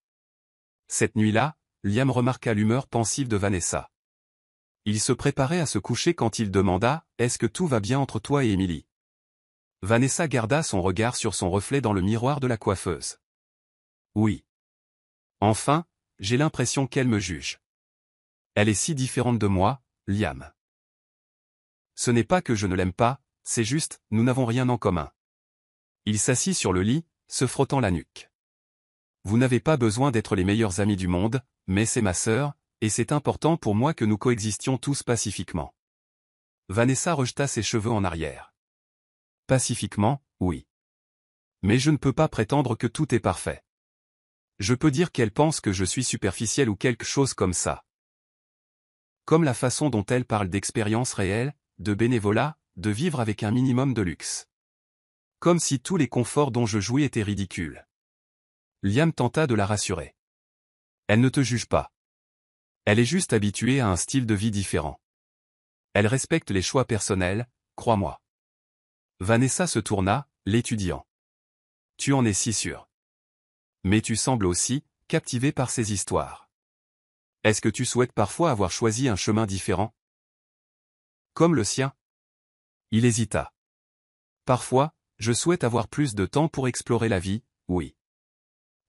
Cette nuit-là, Liam remarqua l'humeur pensive de Vanessa. Il se préparait à se coucher quand il demanda « Est-ce que tout va bien entre toi et Émilie ?» Vanessa garda son regard sur son reflet dans le miroir de la coiffeuse. Oui. Enfin, j'ai l'impression qu'elle me juge. Elle est si différente de moi, Liam. Ce n'est pas que je ne l'aime pas, c'est juste, nous n'avons rien en commun. Il s'assit sur le lit, se frottant la nuque. Vous n'avez pas besoin d'être les meilleurs amis du monde, mais c'est ma sœur, et c'est important pour moi que nous coexistions tous pacifiquement. Vanessa rejeta ses cheveux en arrière. Pacifiquement, oui. Mais je ne peux pas prétendre que tout est parfait. Je peux dire qu'elle pense que je suis superficiel ou quelque chose comme ça. Comme la façon dont elle parle d'expérience réelle, de bénévolat, de vivre avec un minimum de luxe. Comme si tous les conforts dont je jouis étaient ridicules. Liam tenta de la rassurer. Elle ne te juge pas. Elle est juste habituée à un style de vie différent. Elle respecte les choix personnels, crois-moi. Vanessa se tourna, l'étudiant. Tu en es si sûr. Mais tu sembles aussi, captivé par ces histoires. Est-ce que tu souhaites parfois avoir choisi un chemin différent? Comme le sien? Il hésita. Parfois, je souhaite avoir plus de temps pour explorer la vie, oui.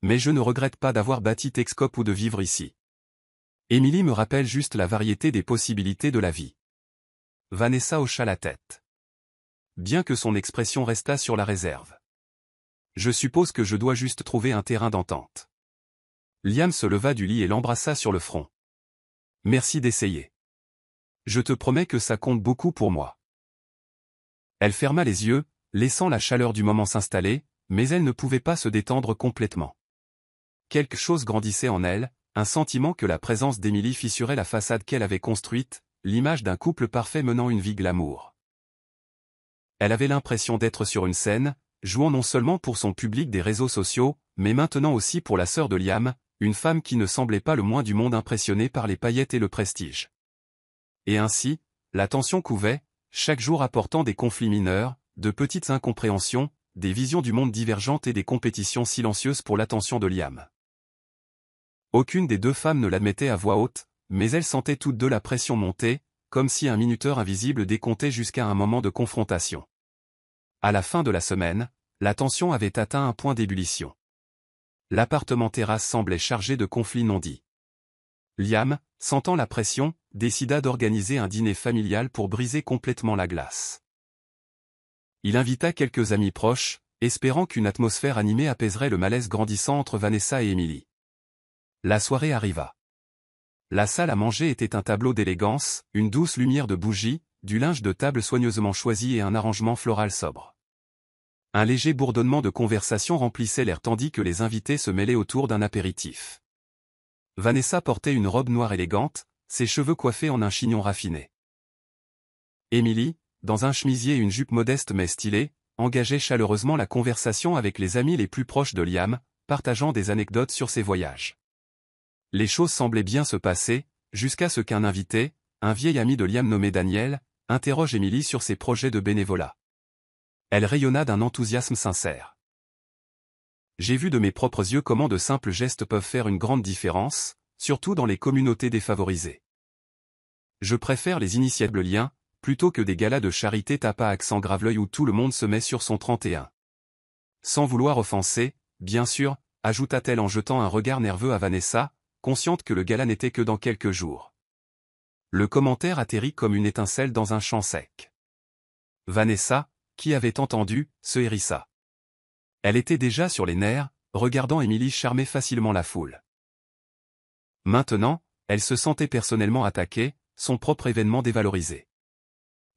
Mais je ne regrette pas d'avoir bâti Texcope ou de vivre ici. Émilie me rappelle juste la variété des possibilités de la vie. Vanessa hocha la tête. Bien que son expression restât sur la réserve. Je suppose que je dois juste trouver un terrain d'entente. Liam se leva du lit et l'embrassa sur le front. Merci d'essayer. Je te promets que ça compte beaucoup pour moi. Elle ferma les yeux, laissant la chaleur du moment s'installer, mais elle ne pouvait pas se détendre complètement. Quelque chose grandissait en elle, un sentiment que la présence d'Émilie fissurait la façade qu'elle avait construite, l'image d'un couple parfait menant une vie glamour. Elle avait l'impression d'être sur une scène, jouant non seulement pour son public des réseaux sociaux, mais maintenant aussi pour la sœur de Liam, une femme qui ne semblait pas le moins du monde impressionnée par les paillettes et le prestige. Et ainsi, la tension couvait, chaque jour apportant des conflits mineurs, de petites incompréhensions, des visions du monde divergentes et des compétitions silencieuses pour l'attention de Liam. Aucune des deux femmes ne l'admettait à voix haute, mais elles sentaient toutes deux la pression monter, comme si un minuteur invisible décomptait jusqu'à un moment de confrontation. À la fin de la semaine, la tension avait atteint un point d'ébullition. L'appartement terrasse semblait chargé de conflits non dits. Liam, sentant la pression, décida d'organiser un dîner familial pour briser complètement la glace. Il invita quelques amis proches, espérant qu'une atmosphère animée apaiserait le malaise grandissant entre Vanessa et Émilie. La soirée arriva. La salle à manger était un tableau d'élégance, une douce lumière de bougies, du linge de table soigneusement choisi et un arrangement floral sobre. Un léger bourdonnement de conversation remplissait l'air tandis que les invités se mêlaient autour d'un apéritif. Vanessa portait une robe noire élégante, ses cheveux coiffés en un chignon raffiné. Émilie, dans un chemisier et une jupe modeste mais stylée, engageait chaleureusement la conversation avec les amis les plus proches de Liam, partageant des anecdotes sur ses voyages. Les choses semblaient bien se passer, jusqu'à ce qu'un invité, un vieil ami de Liam nommé Daniel, interroge Émilie sur ses projets de bénévolat. Elle rayonna d'un enthousiasme sincère. J'ai vu de mes propres yeux comment de simples gestes peuvent faire une grande différence, surtout dans les communautés défavorisées. Je préfère les initiables liens, plutôt que des galas de charité tape à accent graveleuil où tout le monde se met sur son 31. Sans vouloir offenser, bien sûr, ajouta-t-elle en jetant un regard nerveux à Vanessa, consciente que le gala n'était que dans quelques jours. Le commentaire atterrit comme une étincelle dans un champ sec. Vanessa, qui avait entendu, se hérissa. Elle était déjà sur les nerfs, regardant Émilie charmer facilement la foule. Maintenant, elle se sentait personnellement attaquée, son propre événement dévalorisé.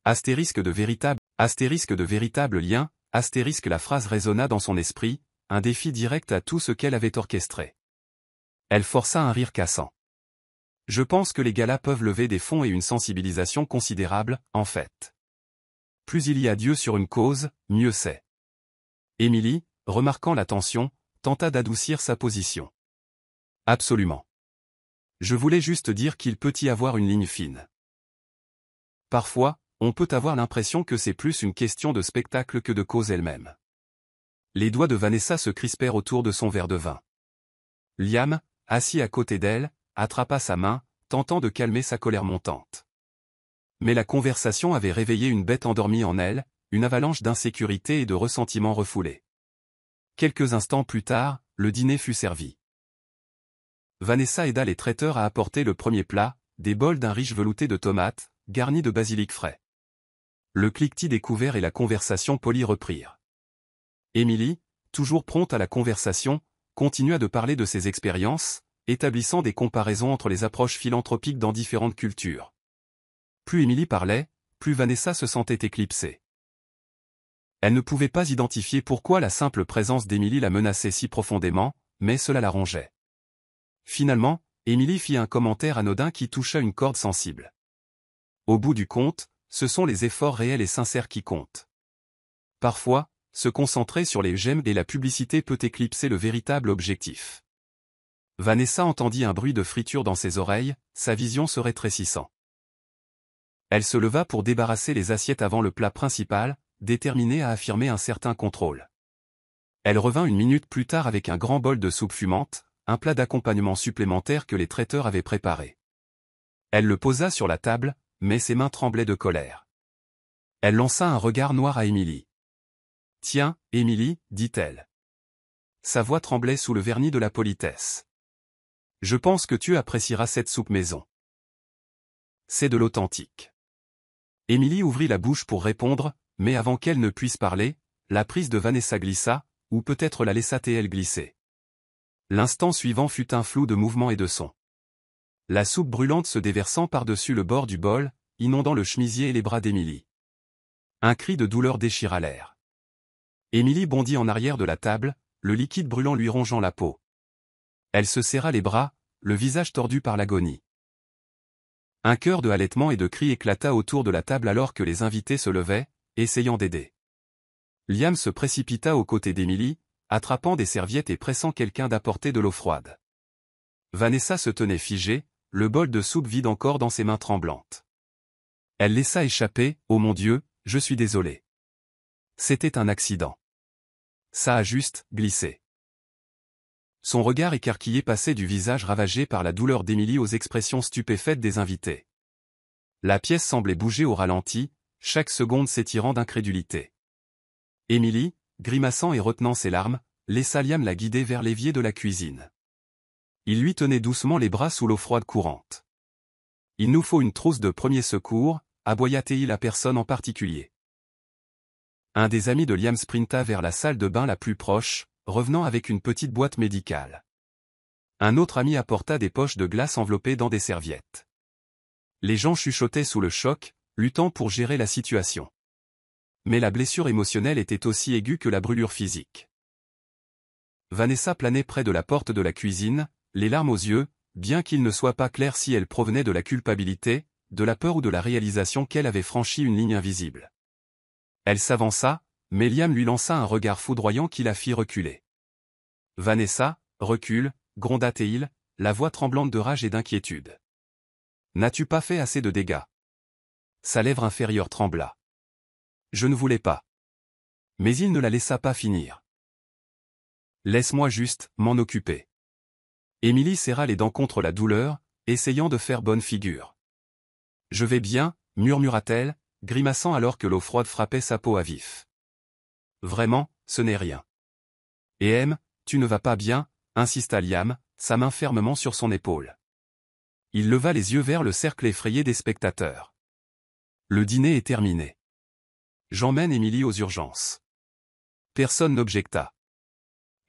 Astérisque de véritable lien, astérisque la phrase résonna dans son esprit, un défi direct à tout ce qu'elle avait orchestré. Elle força un rire cassant. Je pense que les galas peuvent lever des fonds et une sensibilisation considérable, en fait. Plus il y a d'yeux sur une cause, mieux c'est. Émilie, remarquant la tension, tenta d'adoucir sa position. Absolument. Je voulais juste dire qu'il peut y avoir une ligne fine. Parfois, on peut avoir l'impression que c'est plus une question de spectacle que de cause elle-même. Les doigts de Vanessa se crispèrent autour de son verre de vin. Liam, assis à côté d'elle, attrapa sa main, tentant de calmer sa colère montante. Mais la conversation avait réveillé une bête endormie en elle, une avalanche d'insécurité et de ressentiments refoulés. Quelques instants plus tard, le dîner fut servi. Vanessa aida les traiteurs à apporter le premier plat, des bols d'un riche velouté de tomates, garnis de basilic frais. Le cliquetis des couverts et la conversation polie reprirent. Émilie, toujours prompte à la conversation, continua de parler de ses expériences, établissant des comparaisons entre les approches philanthropiques dans différentes cultures. Plus Émilie parlait, plus Vanessa se sentait éclipsée. Elle ne pouvait pas identifier pourquoi la simple présence d'Émilie la menaçait si profondément, mais cela la rongeait. Finalement, Émilie fit un commentaire anodin qui toucha une corde sensible. Au bout du compte, ce sont les efforts réels et sincères qui comptent. Parfois, se concentrer sur les j'aime et la publicité peut éclipser le véritable objectif. Vanessa entendit un bruit de friture dans ses oreilles, sa vision se rétrécissant. Elle se leva pour débarrasser les assiettes avant le plat principal, déterminée à affirmer un certain contrôle. Elle revint une minute plus tard avec un grand bol de soupe fumante, un plat d'accompagnement supplémentaire que les traiteurs avaient préparé. Elle le posa sur la table, mais ses mains tremblaient de colère. Elle lança un regard noir à Émilie. « Tiens, Émilie, dit-elle. » Sa voix tremblait sous le vernis de la politesse. « Je pense que tu apprécieras cette soupe maison. C'est de l'authentique. » Émilie ouvrit la bouche pour répondre, mais avant qu'elle ne puisse parler, la prise de Vanessa glissa, ou peut-être la laissa-t-elle glisser. L'instant suivant fut un flou de mouvements et de sons. La soupe brûlante se déversant par-dessus le bord du bol, inondant le chemisier et les bras d'Émilie. Un cri de douleur déchira l'air. Émilie bondit en arrière de la table, le liquide brûlant lui rongeant la peau. Elle se serra les bras, le visage tordu par l'agonie. Un chœur de halètements et de cris éclata autour de la table alors que les invités se levaient, essayant d'aider. Liam se précipita aux côtés d'Émilie, attrapant des serviettes et pressant quelqu'un d'apporter de l'eau froide. Vanessa se tenait figée, le bol de soupe vide encore dans ses mains tremblantes. Elle laissa échapper « Oh mon Dieu, je suis désolée. C'était un accident. Ça a juste glissé. » Son regard écarquillé passait du visage ravagé par la douleur d'Émilie aux expressions stupéfaites des invités. La pièce semblait bouger au ralenti, chaque seconde s'étirant d'incrédulité. Émilie, grimaçant et retenant ses larmes, laissa Liam la guider vers l'évier de la cuisine. Il lui tenait doucement les bras sous l'eau froide courante. « Il nous faut une trousse de premier secours, aboya-t-il à personne en particulier. » Un des amis de Liam sprinta vers la salle de bain la plus proche, revenant avec une petite boîte médicale. Un autre ami apporta des poches de glace enveloppées dans des serviettes. Les gens chuchotaient sous le choc, luttant pour gérer la situation. Mais la blessure émotionnelle était aussi aiguë que la brûlure physique. Vanessa planait près de la porte de la cuisine, les larmes aux yeux, bien qu'il ne soit pas clair si elles provenaient de la culpabilité, de la peur ou de la réalisation qu'elle avait franchi une ligne invisible. Elle s'avança, mais Liam lui lança un regard foudroyant qui la fit reculer. « Vanessa, recule » gronda-t-il, la voix tremblante de rage et d'inquiétude. « N'as-tu pas fait assez de dégâts ?» Sa lèvre inférieure trembla. « Je ne voulais pas. » Mais il ne la laissa pas finir. « Laisse-moi juste m'en occuper. » Émilie serra les dents contre la douleur, essayant de faire bonne figure. « Je vais bien » murmura-t-elle, grimaçant alors que l'eau froide frappait sa peau à vif. « Vraiment, ce n'est rien. Tu ne vas pas bien, insista Liam, sa main fermement sur son épaule. Il leva les yeux vers le cercle effrayé des spectateurs. Le dîner est terminé. J'emmène Emily aux urgences. Personne n'objecta.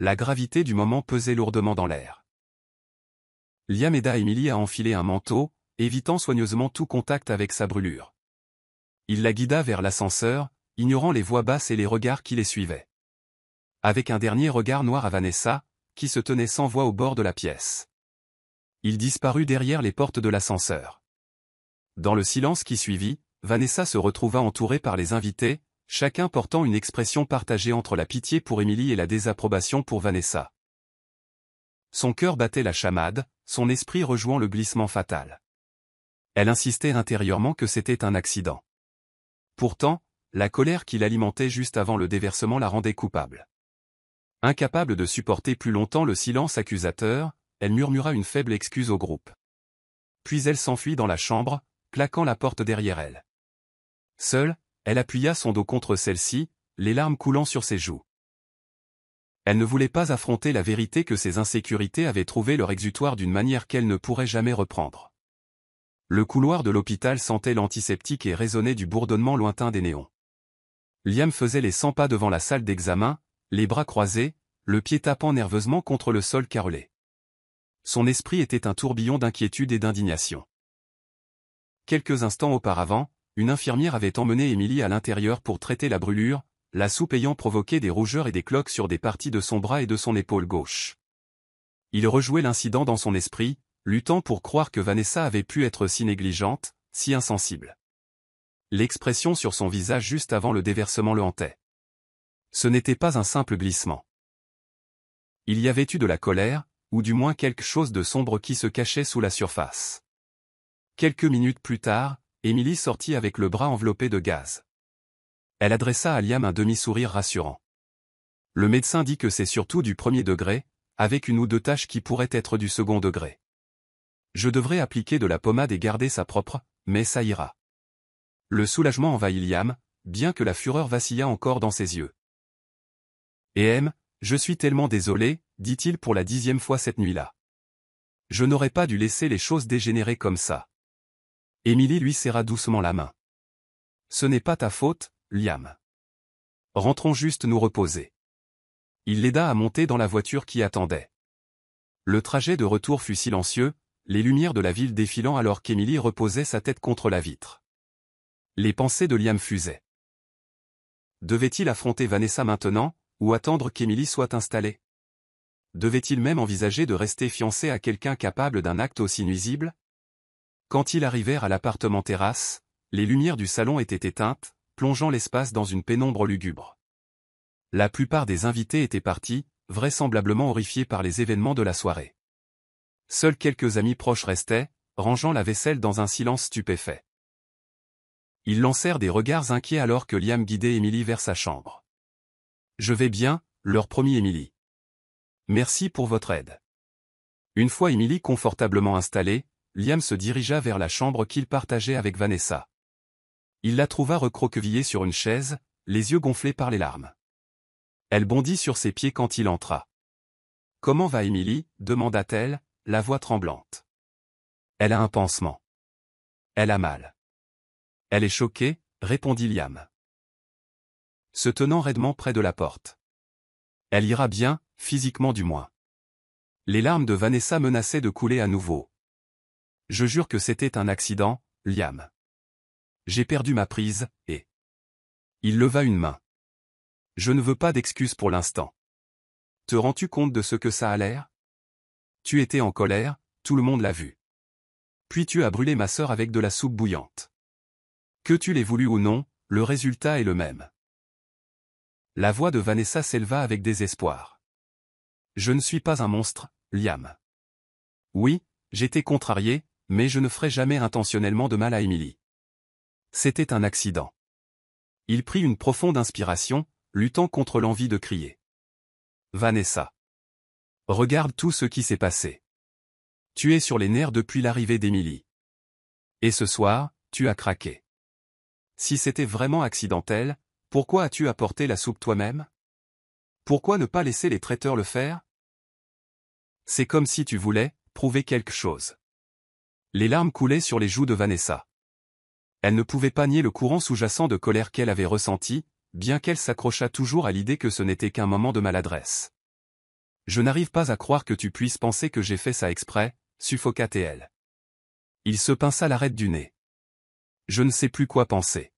La gravité du moment pesait lourdement dans l'air. Liam aida Emily à enfiler un manteau, évitant soigneusement tout contact avec sa brûlure. Il la guida vers l'ascenseur, ignorant les voix basses et les regards qui les suivaient. Avec un dernier regard noir à Vanessa, qui se tenait sans voix au bord de la pièce. Il disparut derrière les portes de l'ascenseur. Dans le silence qui suivit, Vanessa se retrouva entourée par les invités, chacun portant une expression partagée entre la pitié pour Emily et la désapprobation pour Vanessa. Son cœur battait la chamade, son esprit rejouant le glissement fatal. Elle insistait intérieurement que c'était un accident. Pourtant, la colère qui l'alimentait juste avant le déversement la rendait coupable. Incapable de supporter plus longtemps le silence accusateur, elle murmura une faible excuse au groupe. Puis elle s'enfuit dans la chambre, claquant la porte derrière elle. Seule, elle appuya son dos contre celle-ci, les larmes coulant sur ses joues. Elle ne voulait pas affronter la vérité que ses insécurités avaient trouvé leur exutoire d'une manière qu'elle ne pourrait jamais reprendre. Le couloir de l'hôpital sentait l'antiseptique et résonnait du bourdonnement lointain des néons. Liam faisait les 100 pas devant la salle d'examen, les bras croisés, le pied tapant nerveusement contre le sol carrelé. Son esprit était un tourbillon d'inquiétude et d'indignation. Quelques instants auparavant, une infirmière avait emmené Emily à l'intérieur pour traiter la brûlure, la soupe ayant provoqué des rougeurs et des cloques sur des parties de son bras et de son épaule gauche. Il rejouait l'incident dans son esprit, luttant pour croire que Vanessa avait pu être si négligente, si insensible. L'expression sur son visage juste avant le déversement le hantait. Ce n'était pas un simple glissement. Il y avait eu de la colère, ou du moins quelque chose de sombre qui se cachait sous la surface. Quelques minutes plus tard, Emily sortit avec le bras enveloppé de gaz. Elle adressa à Liam un demi-sourire rassurant. Le médecin dit que c'est surtout du premier degré, avec une ou deux taches qui pourraient être du second degré. Je devrais appliquer de la pommade et garder ça propre, mais ça ira. Le soulagement envahit Liam, bien que la fureur vacillât encore dans ses yeux. Je suis tellement désolé, dit-il pour la 10e fois cette nuit-là. Je n'aurais pas dû laisser les choses dégénérer comme ça. Emily lui serra doucement la main. Ce n'est pas ta faute, Liam. Rentrons juste nous reposer. Il l'aida à monter dans la voiture qui attendait. Le trajet de retour fut silencieux, les lumières de la ville défilant alors qu'Emily reposait sa tête contre la vitre. Les pensées de Liam fusaient. Devait-il affronter Vanessa maintenant, ou attendre qu'Emily soit installée? Devait-il même envisager de rester fiancé à quelqu'un capable d'un acte aussi nuisible? Quand ils arrivèrent à l'appartement terrasse, les lumières du salon étaient éteintes, plongeant l'espace dans une pénombre lugubre. La plupart des invités étaient partis, vraisemblablement horrifiés par les événements de la soirée. Seuls quelques amis proches restaient, rangeant la vaisselle dans un silence stupéfait. Ils lancèrent des regards inquiets alors que Liam guidait Emily vers sa chambre. « Je vais bien », leur promit Emily. « Merci pour votre aide. » Une fois Emily confortablement installée, Liam se dirigea vers la chambre qu'il partageait avec Vanessa. Il la trouva recroquevillée sur une chaise, les yeux gonflés par les larmes. Elle bondit sur ses pieds quand il entra. « Comment va Emily » demanda-t-elle, la voix tremblante. « Elle a un pansement. Elle a mal. »« Elle est choquée » répondit Liam, se tenant raidement près de la porte. « Elle ira bien, physiquement du moins. » Les larmes de Vanessa menaçaient de couler à nouveau. « Je jure que c'était un accident, Liam. J'ai perdu ma prise, et... » Il leva une main. « Je ne veux pas d'excuses pour l'instant. Te rends-tu compte de ce que ça a l'air? Tu étais en colère, tout le monde l'a vu. Puis tu as brûlé ma sœur avec de la soupe bouillante. Que tu l'aies voulu ou non, le résultat est le même. » La voix de Vanessa s'éleva avec désespoir. « Je ne suis pas un monstre, Liam. Oui, j'étais contrarié, mais je ne ferai jamais intentionnellement de mal à Emily. C'était un accident. » Il prit une profonde inspiration, luttant contre l'envie de crier. « Vanessa. Regarde tout ce qui s'est passé. Tu es sur les nerfs depuis l'arrivée d'Emily. Et ce soir, tu as craqué. Si c'était vraiment accidentel, pourquoi as-tu apporté la soupe toi-même? Pourquoi ne pas laisser les traiteurs le faire? C'est comme si tu voulais prouver quelque chose. Les larmes coulaient sur les joues de Vanessa. Elle ne pouvait pas nier le courant sous-jacent de colère qu'elle avait ressenti, bien qu'elle s'accrochât toujours à l'idée que ce n'était qu'un moment de maladresse. Je n'arrive pas à croire que tu puisses penser que j'ai fait ça exprès, suffoqua-t-elle. Il se pinça l'arête du nez. Je ne sais plus quoi penser.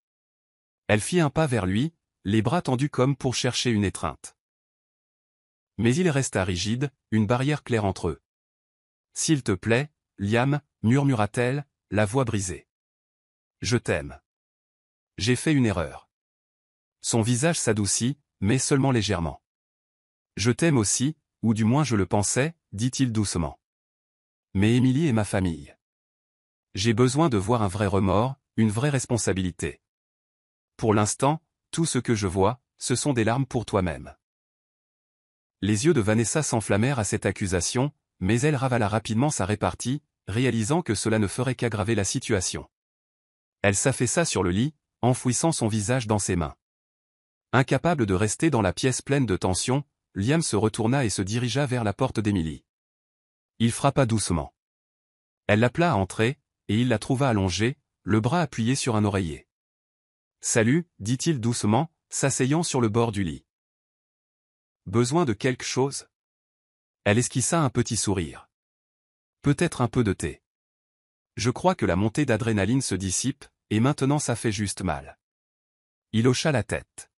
Elle fit un pas vers lui, les bras tendus comme pour chercher une étreinte. Mais il resta rigide, une barrière claire entre eux. S'il te plaît, Liam, murmura-t-elle, la voix brisée. Je t'aime. J'ai fait une erreur. Son visage s'adoucit, mais seulement légèrement. Je t'aime aussi, ou du moins je le pensais, dit-il doucement. Mais Émilie est ma famille. J'ai besoin de voir un vrai remords, une vraie responsabilité. Pour l'instant, tout ce que je vois, ce sont des larmes pour toi-même. Les yeux de Vanessa s'enflammèrent à cette accusation, mais elle ravala rapidement sa répartie, réalisant que cela ne ferait qu'aggraver la situation. Elle s'affaissa sur le lit, enfouissant son visage dans ses mains. Incapable de rester dans la pièce pleine de tension, Liam se retourna et se dirigea vers la porte d'Émilie. Il frappa doucement. Elle l'appela à entrer, et il la trouva allongée, le bras appuyé sur un oreiller. « Salut, dit-il doucement, s'asseyant sur le bord du lit. Besoin de quelque chose? Elle esquissa un petit sourire. Peut-être un peu de thé. Je crois que la montée d'adrénaline se dissipe, et maintenant ça fait juste mal. Il hocha la tête.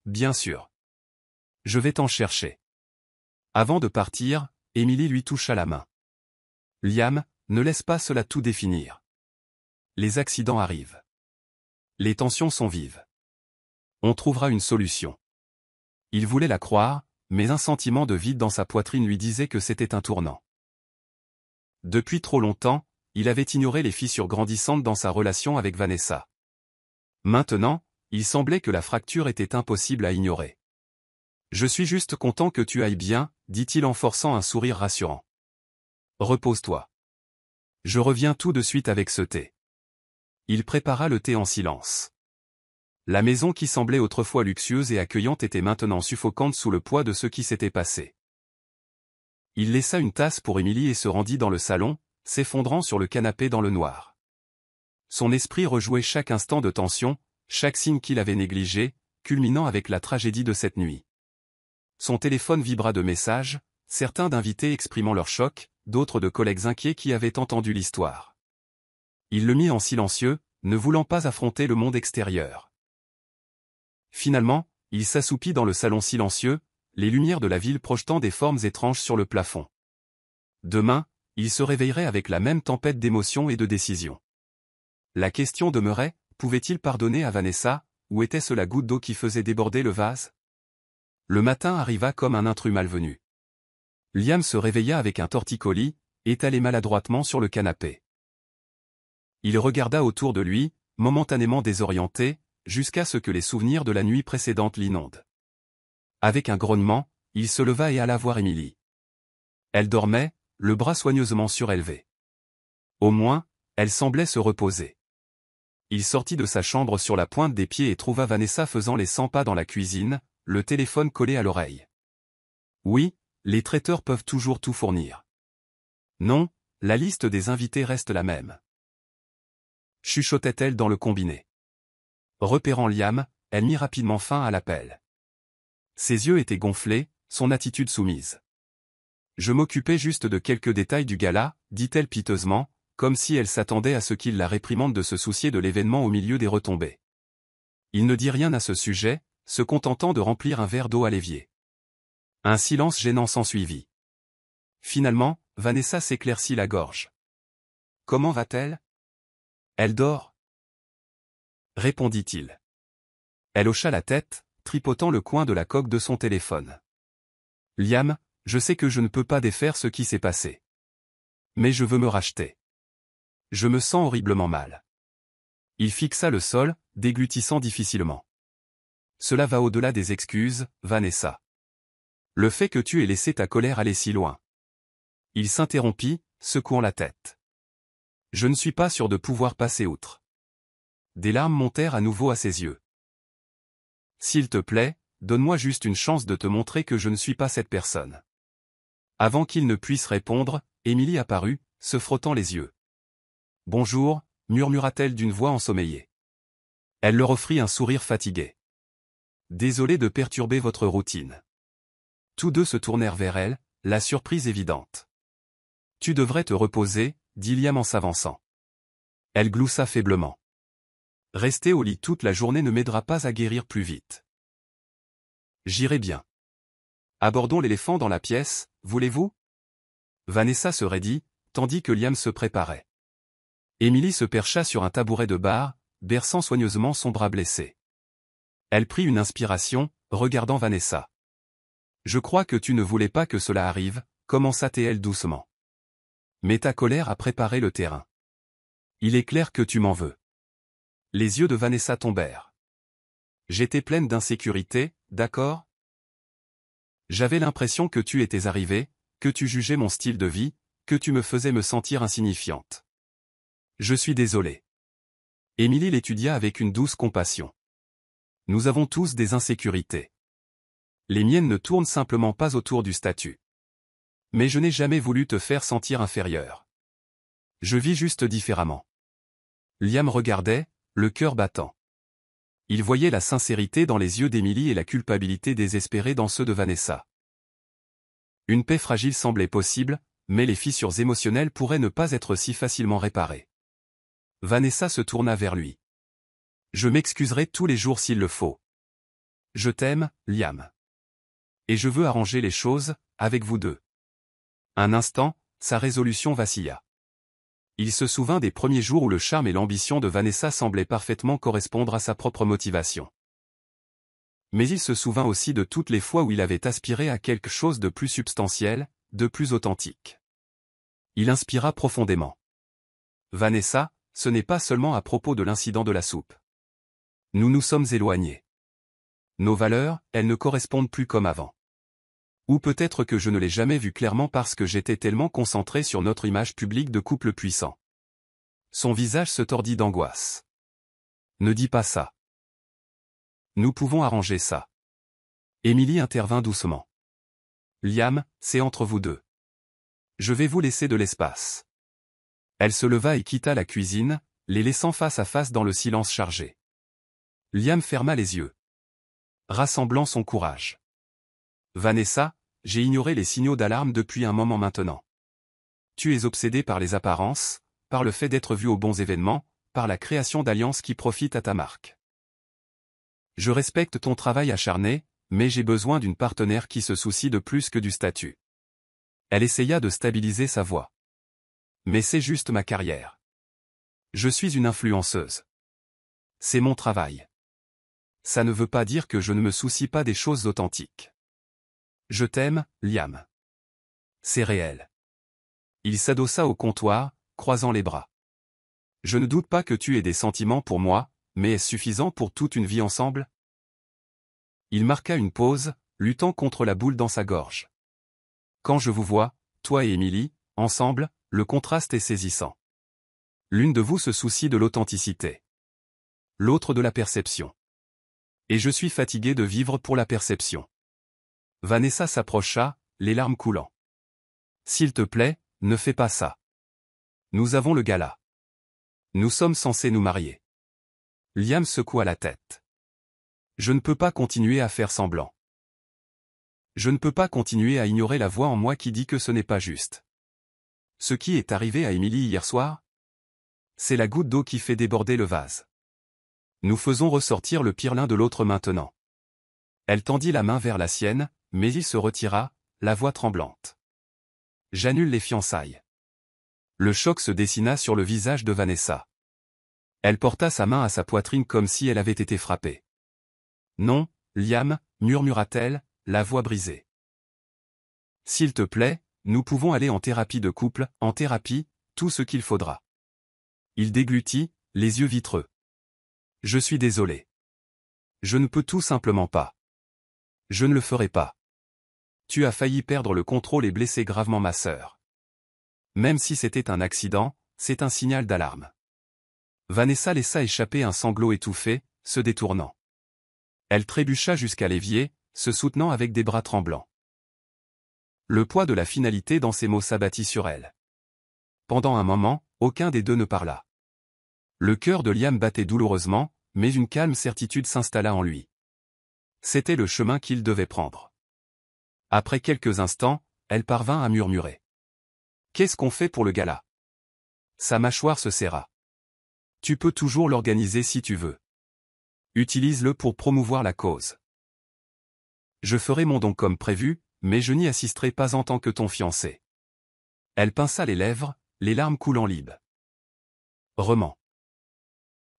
Bien sûr. Je vais t'en chercher. Avant de partir, Émilie lui toucha la main. Liam, ne laisse pas cela tout définir. Les accidents arrivent. Les tensions sont vives. On trouvera une solution. Il voulait la croire, mais un sentiment de vide dans sa poitrine lui disait que c'était un tournant. Depuis trop longtemps, il avait ignoré les fissures grandissantes dans sa relation avec Vanessa. Maintenant, il semblait que la fracture était impossible à ignorer. « Je suis juste content que tu ailles bien, dit-il en forçant un sourire rassurant. Repose-toi. Je reviens tout de suite avec ce thé. Il prépara le thé en silence. La maison qui semblait autrefois luxueuse et accueillante était maintenant suffocante sous le poids de ce qui s'était passé. Il laissa une tasse pour Émilie et se rendit dans le salon, s'effondrant sur le canapé dans le noir. Son esprit rejouait chaque instant de tension, chaque signe qu'il avait négligé, culminant avec la tragédie de cette nuit. Son téléphone vibra de messages, certains d'invités exprimant leur choc, d'autres de collègues inquiets qui avaient entendu l'histoire. Il le mit en silencieux, ne voulant pas affronter le monde extérieur. Finalement, il s'assoupit dans le salon silencieux, les lumières de la ville projetant des formes étranges sur le plafond. Demain, il se réveillerait avec la même tempête d'émotions et de décisions. La question demeurait, pouvait-il pardonner à Vanessa, ou était-ce la goutte d'eau qui faisait déborder le vase? Le matin arriva comme un intrus malvenu. Liam se réveilla avec un torticolis, étalé maladroitement sur le canapé. Il regarda autour de lui, momentanément désorienté, jusqu'à ce que les souvenirs de la nuit précédente l'inondent. Avec un grognement, il se leva et alla voir Émilie. Elle dormait, le bras soigneusement surélevé. Au moins, elle semblait se reposer. Il sortit de sa chambre sur la pointe des pieds et trouva Vanessa faisant les 100 pas dans la cuisine, le téléphone collé à l'oreille. Oui, les traiteurs peuvent toujours tout fournir. Non, la liste des invités reste la même. Chuchotait-elle dans le combiné. Repérant Liam, elle mit rapidement fin à l'appel. Ses yeux étaient gonflés, son attitude soumise. Je m'occupais juste de quelques détails du gala, dit-elle piteusement, comme si elle s'attendait à ce qu'il la réprimande de se soucier de l'événement au milieu des retombées. Il ne dit rien à ce sujet, se contentant de remplir un verre d'eau à l'évier. Un silence gênant s'ensuivit. Finalement, Vanessa s'éclaircit la gorge. Comment va-t-elle? Elle dort, répondit-il. Elle hocha la tête, tripotant le coin de la coque de son téléphone. Liam, je sais que je ne peux pas défaire ce qui s'est passé. Mais je veux me racheter. Je me sens horriblement mal. Il fixa le sol, déglutissant difficilement. Cela va au-delà des excuses, Vanessa. Le fait que tu aies laissé ta colère aller si loin. Il s'interrompit, secouant la tête. Je ne suis pas sûr de pouvoir passer outre. Des larmes montèrent à nouveau à ses yeux. S'il te plaît, donne-moi juste une chance de te montrer que je ne suis pas cette personne. » Avant qu'il ne puisse répondre, Émilie apparut, se frottant les yeux. « Bonjour » murmura-t-elle d'une voix ensommeillée. Elle leur offrit un sourire fatigué. « Désolé de perturber votre routine. » Tous deux se tournèrent vers elle, la surprise évidente. « Tu devrais te reposer, » dit Liam en s'avançant. Elle gloussa faiblement. « Rester au lit toute la journée ne m'aidera pas à guérir plus vite. »« J'irai bien. »« Abordons l'éléphant dans la pièce, voulez-vous » Vanessa se raidit, tandis que Liam se préparait. Émilie se percha sur un tabouret de bar, berçant soigneusement son bras blessé. Elle prit une inspiration, regardant Vanessa. « Je crois que tu ne voulais pas que cela arrive, » commença-t-elle doucement. « Mais ta colère a préparé le terrain. Il est clair que tu m'en veux. » Les yeux de Vanessa tombèrent. « J'étais pleine d'insécurité, d'accord ? J'avais l'impression que tu étais arrivée, que tu jugeais mon style de vie, que tu me faisais me sentir insignifiante. Je suis désolé. » Émilie l'étudia avec une douce compassion. « Nous avons tous des insécurités. Les miennes ne tournent simplement pas autour du statut. Mais je n'ai jamais voulu te faire sentir inférieure. Je vis juste différemment. » Liam regardait, le cœur battant. Il voyait la sincérité dans les yeux d'Émilie et la culpabilité désespérée dans ceux de Vanessa. Une paix fragile semblait possible, mais les fissures émotionnelles pourraient ne pas être si facilement réparées. Vanessa se tourna vers lui. « Je m'excuserai tous les jours s'il le faut. Je t'aime, Liam. Et je veux arranger les choses, avec vous deux. » Un instant, sa résolution vacilla. Il se souvint des premiers jours où le charme et l'ambition de Vanessa semblaient parfaitement correspondre à sa propre motivation. Mais il se souvint aussi de toutes les fois où il avait aspiré à quelque chose de plus substantiel, de plus authentique. Il inspira profondément. « Vanessa, ce n'est pas seulement à propos de l'incident de la soupe. Nous nous sommes éloignés. Nos valeurs, elles ne correspondent plus comme avant. Ou peut-être que je ne l'ai jamais vu clairement parce que j'étais tellement concentré sur notre image publique de couple puissant. » Son visage se tordit d'angoisse. « Ne dis pas ça. Nous pouvons arranger ça. » Émilie intervint doucement. « Liam, c'est entre vous deux. Je vais vous laisser de l'espace. » Elle se leva et quitta la cuisine, les laissant face à face dans le silence chargé. Liam ferma les yeux, rassemblant son courage. « Vanessa, j'ai ignoré les signaux d'alarme depuis un moment maintenant. Tu es obsédée par les apparences, par le fait d'être vue aux bons événements, par la création d'alliances qui profitent à ta marque. Je respecte ton travail acharné, mais j'ai besoin d'une partenaire qui se soucie de plus que du statut. » Elle essaya de stabiliser sa voix. « Mais c'est juste ma carrière. Je suis une influenceuse. C'est mon travail. Ça ne veut pas dire que je ne me soucie pas des choses authentiques. Je t'aime, Liam. C'est réel. » Il s'adossa au comptoir, croisant les bras. « Je ne doute pas que tu aies des sentiments pour moi, mais est-ce suffisant pour toute une vie ensemble ?» Il marqua une pause, luttant contre la boule dans sa gorge. « Quand je vous vois, toi et Émilie, ensemble, le contraste est saisissant. L'une de vous se soucie de l'authenticité. L'autre de la perception. Et je suis fatigué de vivre pour la perception. » Vanessa s'approcha, les larmes coulant. « S'il te plaît, ne fais pas ça. Nous avons le gala. Nous sommes censés nous marier. » Liam secoua la tête. « Je ne peux pas continuer à faire semblant. Je ne peux pas continuer à ignorer la voix en moi qui dit que ce n'est pas juste. Ce qui est arrivé à Émilie hier soir? C'est la goutte d'eau qui fait déborder le vase. Nous faisons ressortir le pire l'un de l'autre maintenant. » Elle tendit la main vers la sienne, mais il se retira, la voix tremblante. « J'annule les fiançailles. » Le choc se dessina sur le visage de Vanessa. Elle porta sa main à sa poitrine comme si elle avait été frappée. « Non, Liam, » murmura-t-elle, la voix brisée. « S'il te plaît, nous pouvons aller en thérapie de couple, en thérapie, tout ce qu'il faudra. » Il déglutit, les yeux vitreux. « Je suis désolé. Je ne peux tout simplement pas. Je ne le ferai pas. Tu as failli perdre le contrôle et blesser gravement ma sœur. Même si c'était un accident, c'est un signal d'alarme. » Vanessa laissa échapper un sanglot étouffé, se détournant. Elle trébucha jusqu'à l'évier, se soutenant avec des bras tremblants. Le poids de la finalité dans ces mots s'abattit sur elle. Pendant un moment, aucun des deux ne parla. Le cœur de Liam battait douloureusement, mais une calme certitude s'installa en lui. C'était le chemin qu'il devait prendre. Après quelques instants, elle parvint à murmurer. « Qu'est-ce qu'on fait pour le gala ?» Sa mâchoire se serra. « Tu peux toujours l'organiser si tu veux. Utilise-le pour promouvoir la cause. Je ferai mon don comme prévu, mais je n'y assisterai pas en tant que ton fiancé. » Elle pinça les lèvres, les larmes coulant libes. Roman.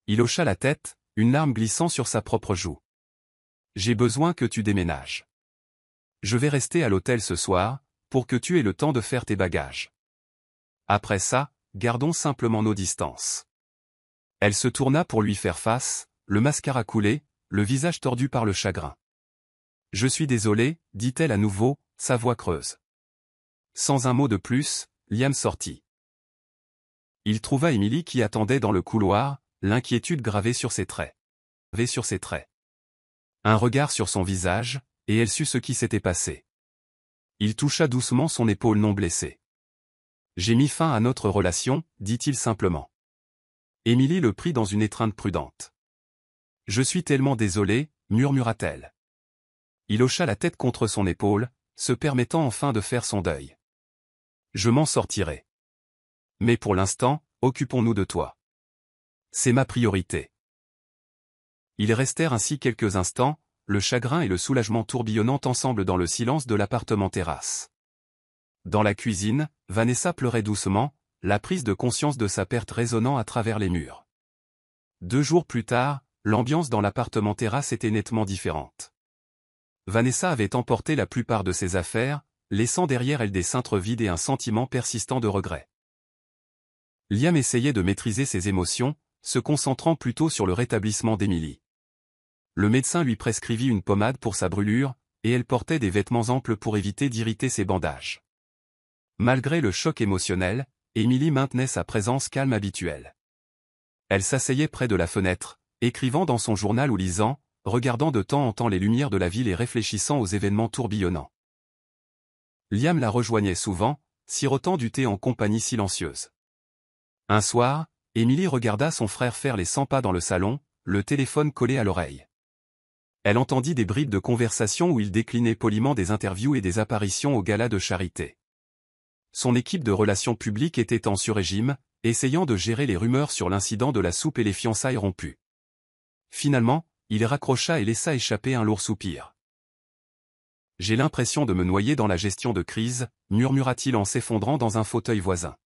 Il hocha la tête, une larme glissant sur sa propre joue. « J'ai besoin que tu déménages. Je vais rester à l'hôtel ce soir, pour que tu aies le temps de faire tes bagages. Après ça, gardons simplement nos distances. » Elle se tourna pour lui faire face, le mascara coulé, le visage tordu par le chagrin. « Je suis désolée, dit-elle à nouveau, sa voix creuse. Sans un mot de plus, Liam sortit. Il trouva Emily qui attendait dans le couloir, l'inquiétude gravée sur ses traits. Un regard sur son visage, et elle sut ce qui s'était passé. Il toucha doucement son épaule non blessée. « J'ai mis fin à notre relation, dit-il simplement. Emily le prit dans une étreinte prudente. « Je suis tellement désolée, murmura-t-elle. Il hocha la tête contre son épaule, se permettant enfin de faire son deuil. « Je m'en sortirai. Mais pour l'instant, occupons-nous de toi. C'est ma priorité. » Ils restèrent ainsi quelques instants, le chagrin et le soulagement tourbillonnant ensemble dans le silence de l'appartement terrasse. Dans la cuisine, Vanessa pleurait doucement, la prise de conscience de sa perte résonnant à travers les murs. 2 jours plus tard, l'ambiance dans l'appartement terrasse était nettement différente. Vanessa avait emporté la plupart de ses affaires, laissant derrière elle des cintres vides et un sentiment persistant de regret. Liam essayait de maîtriser ses émotions, se concentrant plutôt sur le rétablissement d'Emily. Le médecin lui prescrivit une pommade pour sa brûlure, et elle portait des vêtements amples pour éviter d'irriter ses bandages. Malgré le choc émotionnel, Emily maintenait sa présence calme habituelle. Elle s'asseyait près de la fenêtre, écrivant dans son journal ou lisant, regardant de temps en temps les lumières de la ville et réfléchissant aux événements tourbillonnants. Liam la rejoignait souvent, sirotant du thé en compagnie silencieuse. Un soir, Emily regarda son frère faire les 100 pas dans le salon, le téléphone collé à l'oreille. Elle entendit des bribes de conversation où il déclinait poliment des interviews et des apparitions au gala de charité. Son équipe de relations publiques était en sur-régime, essayant de gérer les rumeurs sur l'incident de la soupe et les fiançailles rompues. Finalement, il raccrocha et laissa échapper un lourd soupir. « J'ai l'impression de me noyer dans la gestion de crise, » murmura-t-il en s'effondrant dans un fauteuil voisin.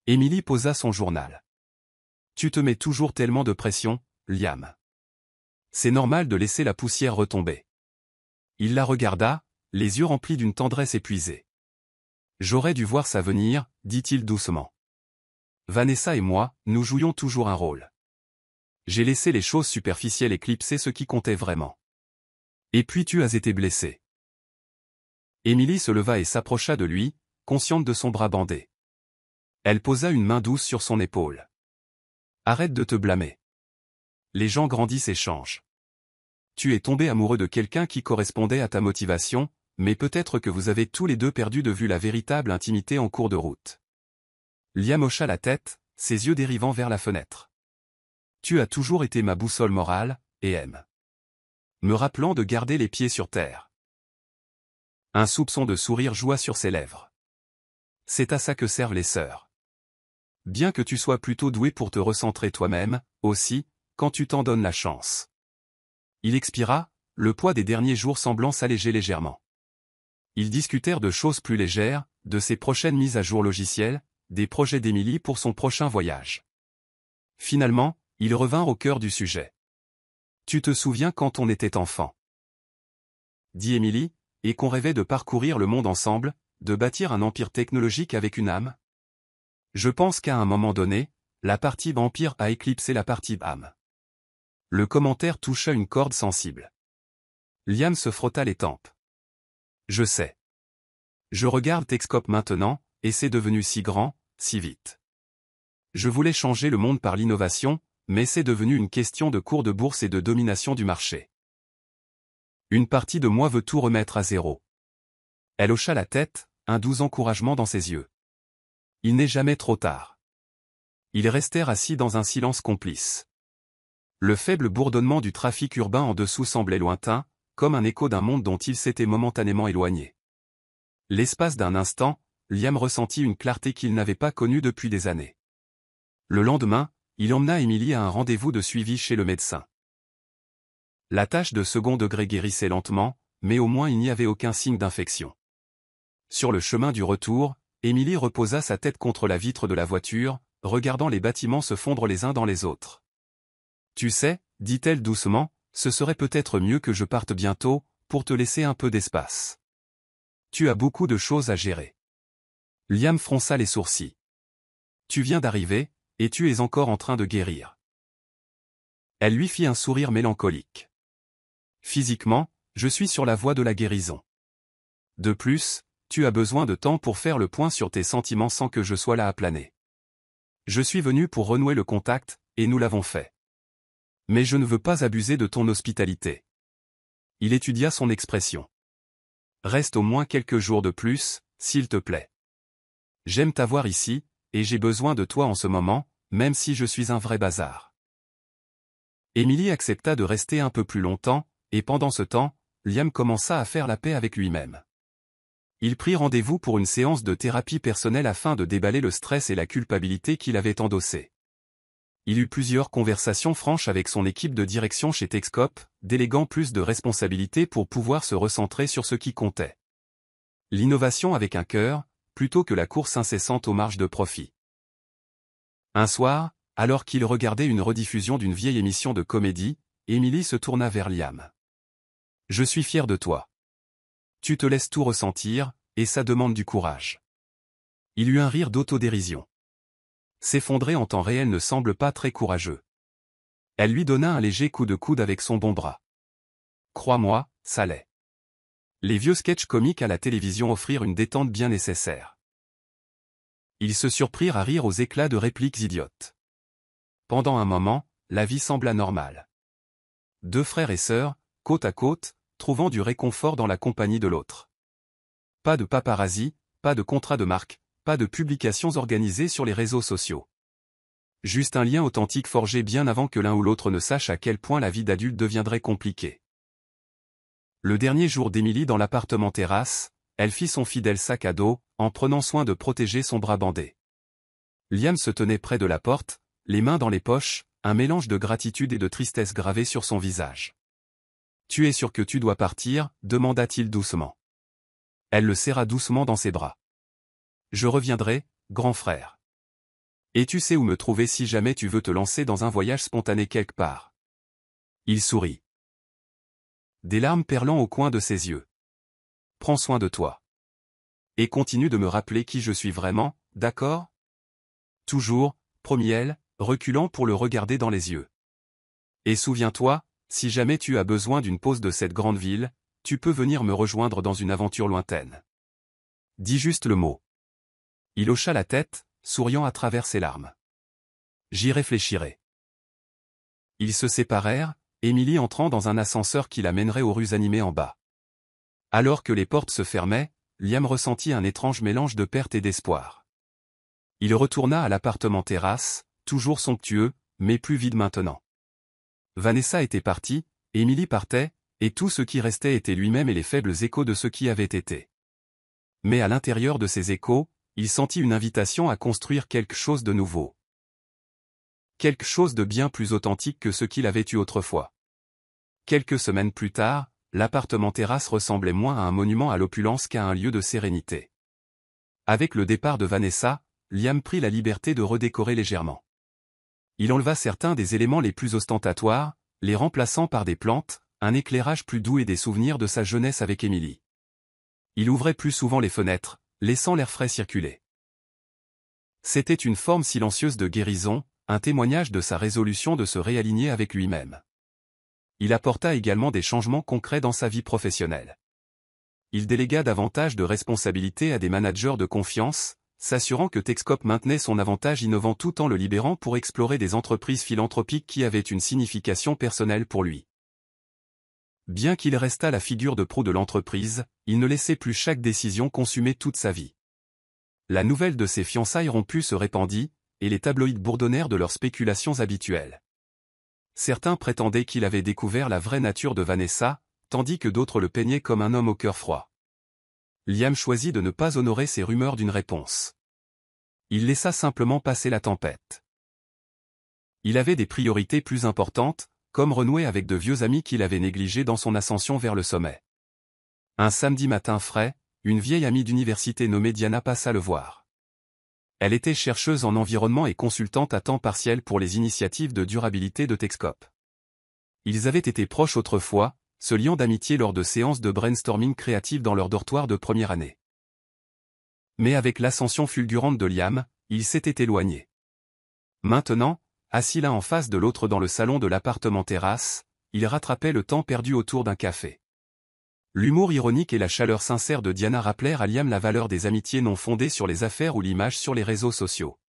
Emily posa son journal. « Tu te mets toujours tellement de pression, Liam. C'est normal de laisser la poussière retomber. » Il la regarda, les yeux remplis d'une tendresse épuisée. « J'aurais dû voir ça venir, » dit-il doucement. « Vanessa et moi, nous jouions toujours un rôle. J'ai laissé les choses superficielles éclipser ce qui comptait vraiment. Et puis tu as été blessé. » Emily se leva et s'approcha de lui, consciente de son bras bandé. Elle posa une main douce sur son épaule. « Arrête de te blâmer. Les gens grandissent et changent. Tu es tombé amoureux de quelqu'un qui correspondait à ta motivation, mais peut-être que vous avez tous les deux perdu de vue la véritable intimité en cours de route. » Liam hocha la tête, ses yeux dérivant vers la fenêtre. « Tu as toujours été ma boussole morale, et aime. » Me rappelant de garder les pieds sur terre. Un soupçon de sourire joua sur ses lèvres. « C'est à ça que servent les sœurs. Bien que tu sois plutôt doué pour te recentrer toi-même, aussi, quand tu t'en donnes la chance. » Il expira, le poids des derniers jours semblant s'alléger légèrement. Ils discutèrent de choses plus légères, de ses prochaines mises à jour logicielles, des projets d'Emily pour son prochain voyage. Finalement, ils revinrent au cœur du sujet. « Tu te souviens quand on était enfant ? » dit Emily, « et qu'on rêvait de parcourir le monde ensemble, de bâtir un empire technologique avec une âme ? Je pense qu'à un moment donné, la partie empire a éclipsé la partie âme. » Le commentaire toucha une corde sensible. Liam se frotta les tempes. « Je sais. Je regarde Texcope maintenant, et c'est devenu si grand, si vite. Je voulais changer le monde par l'innovation, mais c'est devenu une question de cours de bourse et de domination du marché. Une partie de moi veut tout remettre à zéro. Elle hocha la tête, un doux encouragement dans ses yeux. Il n'est jamais trop tard. Ils restèrent assis dans un silence complice. Le faible bourdonnement du trafic urbain en dessous semblait lointain, comme un écho d'un monde dont il s'était momentanément éloigné. L'espace d'un instant, Liam ressentit une clarté qu'il n'avait pas connue depuis des années. Le lendemain, il emmena Emily à un rendez-vous de suivi chez le médecin. La tache de second degré guérissait lentement, mais au moins il n'y avait aucun signe d'infection. Sur le chemin du retour, Emily reposa sa tête contre la vitre de la voiture, regardant les bâtiments se fondre les uns dans les autres. « Tu sais, dit-elle doucement, ce serait peut-être mieux que je parte bientôt, pour te laisser un peu d'espace. Tu as beaucoup de choses à gérer. » Liam fronça les sourcils. « Tu viens d'arriver, et tu es encore en train de guérir. » Elle lui fit un sourire mélancolique. « Physiquement, je suis sur la voie de la guérison. De plus, tu as besoin de temps pour faire le point sur tes sentiments sans que je sois là à planer. Je suis venu pour renouer le contact, et nous l'avons fait. Mais je ne veux pas abuser de ton hospitalité. » Il étudia son expression. « Reste au moins quelques jours de plus, s'il te plaît. J'aime t'avoir ici, et j'ai besoin de toi en ce moment, même si je suis un vrai bazar. » Emily accepta de rester un peu plus longtemps, et pendant ce temps, Liam commença à faire la paix avec lui-même. Il prit rendez-vous pour une séance de thérapie personnelle afin de déballer le stress et la culpabilité qu'il avait endossés. Il eut plusieurs conversations franches avec son équipe de direction chez Texcop, déléguant plus de responsabilités pour pouvoir se recentrer sur ce qui comptait. L'innovation avec un cœur, plutôt que la course incessante aux marges de profit. Un soir, alors qu'il regardait une rediffusion d'une vieille émission de comédie, Emily se tourna vers Liam. « Je suis fier de toi. Tu te laisses tout ressentir, et ça demande du courage. » Il eut un rire d'autodérision. S'effondrer en temps réel ne semble pas très courageux. Elle lui donna un léger coup de coude avec son bon bras. « Crois-moi, ça l'est. » Les vieux sketchs comiques à la télévision offrirent une détente bien nécessaire. Ils se surprirent à rire aux éclats de répliques idiotes. Pendant un moment, la vie sembla normale. Deux frères et sœurs, côte à côte, trouvant du réconfort dans la compagnie de l'autre. Pas de paparazzi, pas de contrat de marque, pas de publications organisées sur les réseaux sociaux. Juste un lien authentique forgé bien avant que l'un ou l'autre ne sache à quel point la vie d'adulte deviendrait compliquée. Le dernier jour d'Emily dans l'appartement terrasse, elle fit son fidèle sac à dos, en prenant soin de protéger son bras bandé. Liam se tenait près de la porte, les mains dans les poches, un mélange de gratitude et de tristesse gravé sur son visage. « Tu es sûr que tu dois partir ?» demanda-t-il doucement. Elle le serra doucement dans ses bras. « Je reviendrai, grand frère. Et tu sais où me trouver si jamais tu veux te lancer dans un voyage spontané quelque part. » Il sourit. Des larmes perlant au coin de ses yeux. « Prends soin de toi. Et continue de me rappeler qui je suis vraiment, d'accord ? Toujours, » promit-elle, reculant pour le regarder dans les yeux. « Et souviens-toi, si jamais tu as besoin d'une pause de cette grande ville, tu peux venir me rejoindre dans une aventure lointaine. Dis juste le mot. » Il hocha la tête, souriant à travers ses larmes. « J'y réfléchirai. » Ils se séparèrent, Emily entrant dans un ascenseur qui la mènerait aux rues animées en bas. Alors que les portes se fermaient, Liam ressentit un étrange mélange de perte et d'espoir. Il retourna à l'appartement terrasse, toujours somptueux, mais plus vide maintenant. Vanessa était partie, Emily partait, et tout ce qui restait était lui-même et les faibles échos de ce qui avait été. Mais à l'intérieur de ces échos, il sentit une invitation à construire quelque chose de nouveau. Quelque chose de bien plus authentique que ce qu'il avait eu autrefois. Quelques semaines plus tard, l'appartement terrasse ressemblait moins à un monument à l'opulence qu'à un lieu de sérénité. Avec le départ de Vanessa, Liam prit la liberté de redécorer légèrement. Il enleva certains des éléments les plus ostentatoires, les remplaçant par des plantes, un éclairage plus doux et des souvenirs de sa jeunesse avec Emily. Il ouvrait plus souvent les fenêtres, laissant l'air frais circuler. C'était une forme silencieuse de guérison, un témoignage de sa résolution de se réaligner avec lui-même. Il apporta également des changements concrets dans sa vie professionnelle. Il délégua davantage de responsabilités à des managers de confiance, s'assurant que Texcop maintenait son avantage innovant tout en le libérant pour explorer des entreprises philanthropiques qui avaient une signification personnelle pour lui. Bien qu'il restât la figure de proue de l'entreprise, il ne laissait plus chaque décision consumer toute sa vie. La nouvelle de ses fiançailles rompues se répandit, et les tabloïds bourdonnèrent de leurs spéculations habituelles. Certains prétendaient qu'il avait découvert la vraie nature de Vanessa, tandis que d'autres le peignaient comme un homme au cœur froid. Liam choisit de ne pas honorer ces rumeurs d'une réponse. Il laissa simplement passer la tempête. Il avait des priorités plus importantes, comme renouer avec de vieux amis qu'il avait négligés dans son ascension vers le sommet. Un samedi matin frais, une vieille amie d'université nommée Diana passa le voir. Elle était chercheuse en environnement et consultante à temps partiel pour les initiatives de durabilité de Texcope. Ils avaient été proches autrefois, se liant d'amitié lors de séances de brainstorming créatif dans leur dortoir de première année. Mais avec l'ascension fulgurante de Liam, ils s'étaient éloignés. Maintenant, assis l'un en face de l'autre dans le salon de l'appartement terrasse, ils rattrapaient le temps perdu autour d'un café. L'humour ironique et la chaleur sincère de Diana rappelèrent à Liam la valeur des amitiés non fondées sur les affaires ou l'image sur les réseaux sociaux.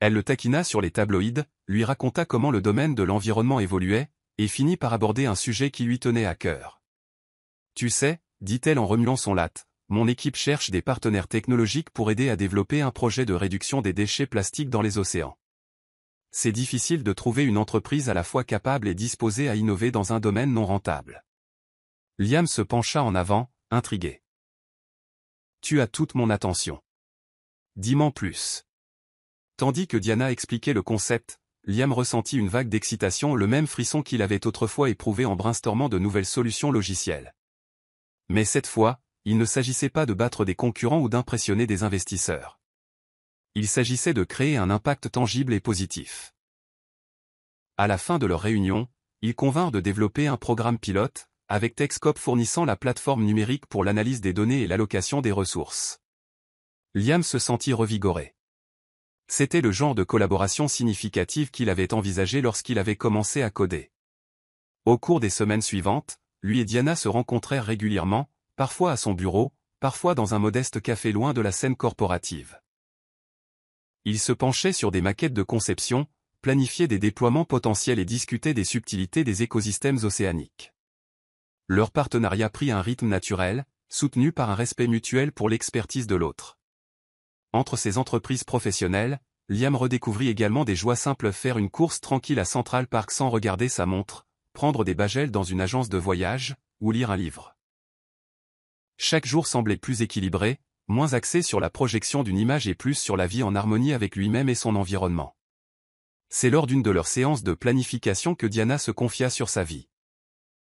Elle le taquina sur les tabloïds, lui raconta comment le domaine de l'environnement évoluait, et finit par aborder un sujet qui lui tenait à cœur. « Tu sais, dit-elle en remuant son latte, mon équipe cherche des partenaires technologiques pour aider à développer un projet de réduction des déchets plastiques dans les océans. C'est difficile de trouver une entreprise à la fois capable et disposée à innover dans un domaine non rentable. » Liam se pencha en avant, intrigué. « Tu as toute mon attention. Dis-m'en plus. » Tandis que Diana expliquait le concept, Liam ressentit une vague d'excitation, le même frisson qu'il avait autrefois éprouvé en brainstormant de nouvelles solutions logicielles. Mais cette fois, il ne s'agissait pas de battre des concurrents ou d'impressionner des investisseurs. Il s'agissait de créer un impact tangible et positif. À la fin de leur réunion, ils convinrent de développer un programme pilote, avec Texcope fournissant la plateforme numérique pour l'analyse des données et l'allocation des ressources. Liam se sentit revigoré. C'était le genre de collaboration significative qu'il avait envisagé lorsqu'il avait commencé à coder. Au cours des semaines suivantes, lui et Diana se rencontrèrent régulièrement, parfois à son bureau, parfois dans un modeste café loin de la scène corporative. Ils se penchaient sur des maquettes de conception, planifiaient des déploiements potentiels et discutaient des subtilités des écosystèmes océaniques. Leur partenariat prit un rythme naturel, soutenu par un respect mutuel pour l'expertise de l'autre. Entre ces entreprises professionnelles, Liam redécouvrit également des joies simples: faire une course tranquille à Central Park sans regarder sa montre, prendre des bagels dans une agence de voyage, ou lire un livre. Chaque jour semblait plus équilibré, moins axé sur la projection d'une image et plus sur la vie en harmonie avec lui-même et son environnement. C'est lors d'une de leurs séances de planification que Diana se confia sur sa vie.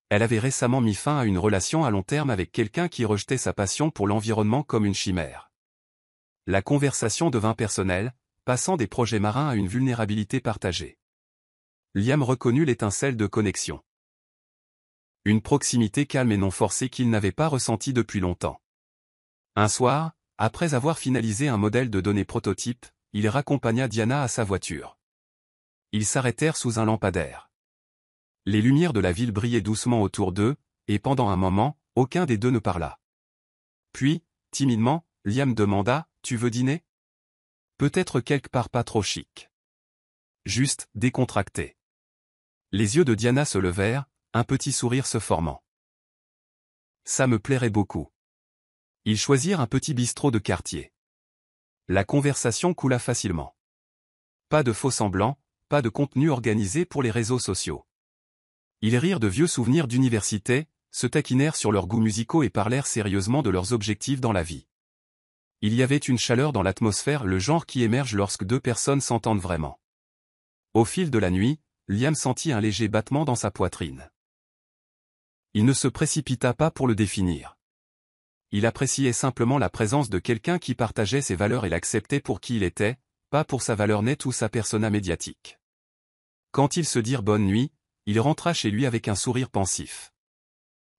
Elle avait récemment mis fin à une relation à long terme avec quelqu'un qui rejetait sa passion pour l'environnement comme une chimère. La conversation devint personnelle, passant des projets marins à une vulnérabilité partagée. Liam reconnut l'étincelle de connexion. Une proximité calme et non forcée qu'il n'avait pas ressentie depuis longtemps. Un soir, après avoir finalisé un modèle de données prototype, il raccompagna Diana à sa voiture. Ils s'arrêtèrent sous un lampadaire. Les lumières de la ville brillaient doucement autour d'eux, et pendant un moment, aucun des deux ne parla. Puis, timidement, Liam demanda: « Tu veux dîner ? Peut-être quelque part pas trop chic. Juste, décontracté. » Les yeux de Diana se levèrent, un petit sourire se formant. « Ça me plairait beaucoup. » Ils choisirent un petit bistrot de quartier. La conversation coula facilement. Pas de faux-semblants, pas de contenu organisé pour les réseaux sociaux. Ils rirent de vieux souvenirs d'université, se taquinèrent sur leurs goûts musicaux et parlèrent sérieusement de leurs objectifs dans la vie. Il y avait une chaleur dans l'atmosphère, le genre qui émerge lorsque deux personnes s'entendent vraiment. Au fil de la nuit, Liam sentit un léger battement dans sa poitrine. Il ne se précipita pas pour le définir. Il appréciait simplement la présence de quelqu'un qui partageait ses valeurs et l'acceptait pour qui il était, pas pour sa valeur nette ou sa persona médiatique. Quand ils se dirent bonne nuit, il rentra chez lui avec un sourire pensif.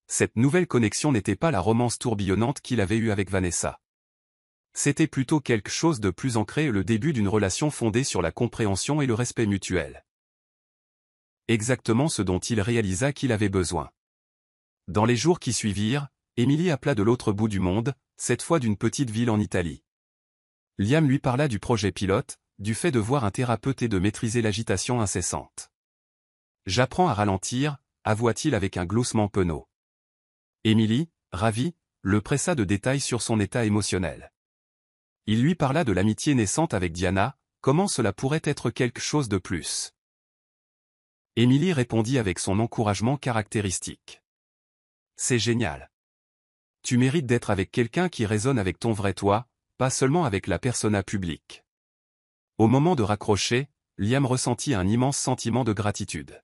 Cette nouvelle connexion n'était pas la romance tourbillonnante qu'il avait eue avec Vanessa. C'était plutôt quelque chose de plus ancré, le début d'une relation fondée sur la compréhension et le respect mutuel. Exactement ce dont il réalisa qu'il avait besoin. Dans les jours qui suivirent, Émilie appela de l'autre bout du monde, cette fois d'une petite ville en Italie. Liam lui parla du projet pilote, du fait de voir un thérapeute et de maîtriser l'agitation incessante. « J'apprends à ralentir, avoua-t-il avec un gloussement penaud. Émilie, ravie, le pressa de détails sur son état émotionnel. Il lui parla de l'amitié naissante avec Diana, comment cela pourrait être quelque chose de plus. Émilie répondit avec son encouragement caractéristique. C'est génial. Tu mérites d'être avec quelqu'un qui résonne avec ton vrai toi, pas seulement avec la persona publique. Au moment de raccrocher, Liam ressentit un immense sentiment de gratitude.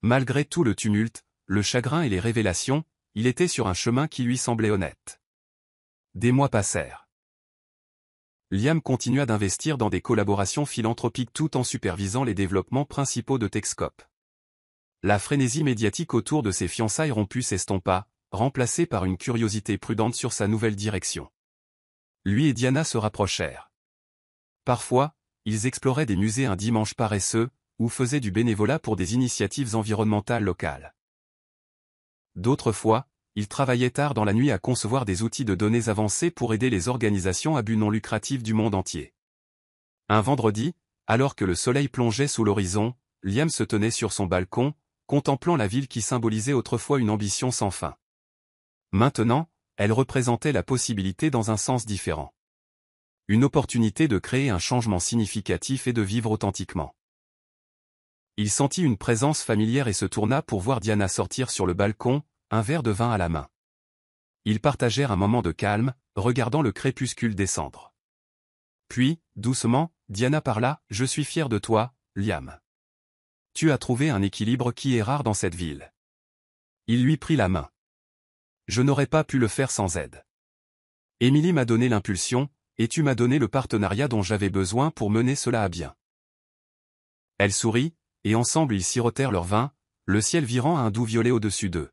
Malgré tout le tumulte, le chagrin et les révélations, il était sur un chemin qui lui semblait honnête. Des mois passèrent. Liam continua d'investir dans des collaborations philanthropiques tout en supervisant les développements principaux de Techscope. La frénésie médiatique autour de ses fiançailles rompues s'estompa, remplacée par une curiosité prudente sur sa nouvelle direction. Lui et Diana se rapprochèrent. Parfois, ils exploraient des musées un dimanche paresseux, ou faisaient du bénévolat pour des initiatives environnementales locales. D'autres fois, ils travaillaient tard dans la nuit à concevoir des outils de données avancés pour aider les organisations à but non lucratif du monde entier. Un vendredi, alors que le soleil plongeait sous l'horizon, Liam se tenait sur son balcon, contemplant la ville qui symbolisait autrefois une ambition sans fin. Maintenant, elle représentait la possibilité dans un sens différent. Une opportunité de créer un changement significatif et de vivre authentiquement. Il sentit une présence familière et se tourna pour voir Diana sortir sur le balcon, un verre de vin à la main. Ils partagèrent un moment de calme, regardant le crépuscule descendre. Puis, doucement, Diana parla, « Je suis fière de toi, Liam. Tu as trouvé un équilibre qui est rare dans cette ville. » Il lui prit la main. « Je n'aurais pas pu le faire sans aide. Émilie m'a donné l'impulsion, et tu m'as donné le partenariat dont j'avais besoin pour mener cela à bien. » Elle sourit, et ensemble ils sirotèrent leur vin, le ciel virant à un doux violet au-dessus d'eux.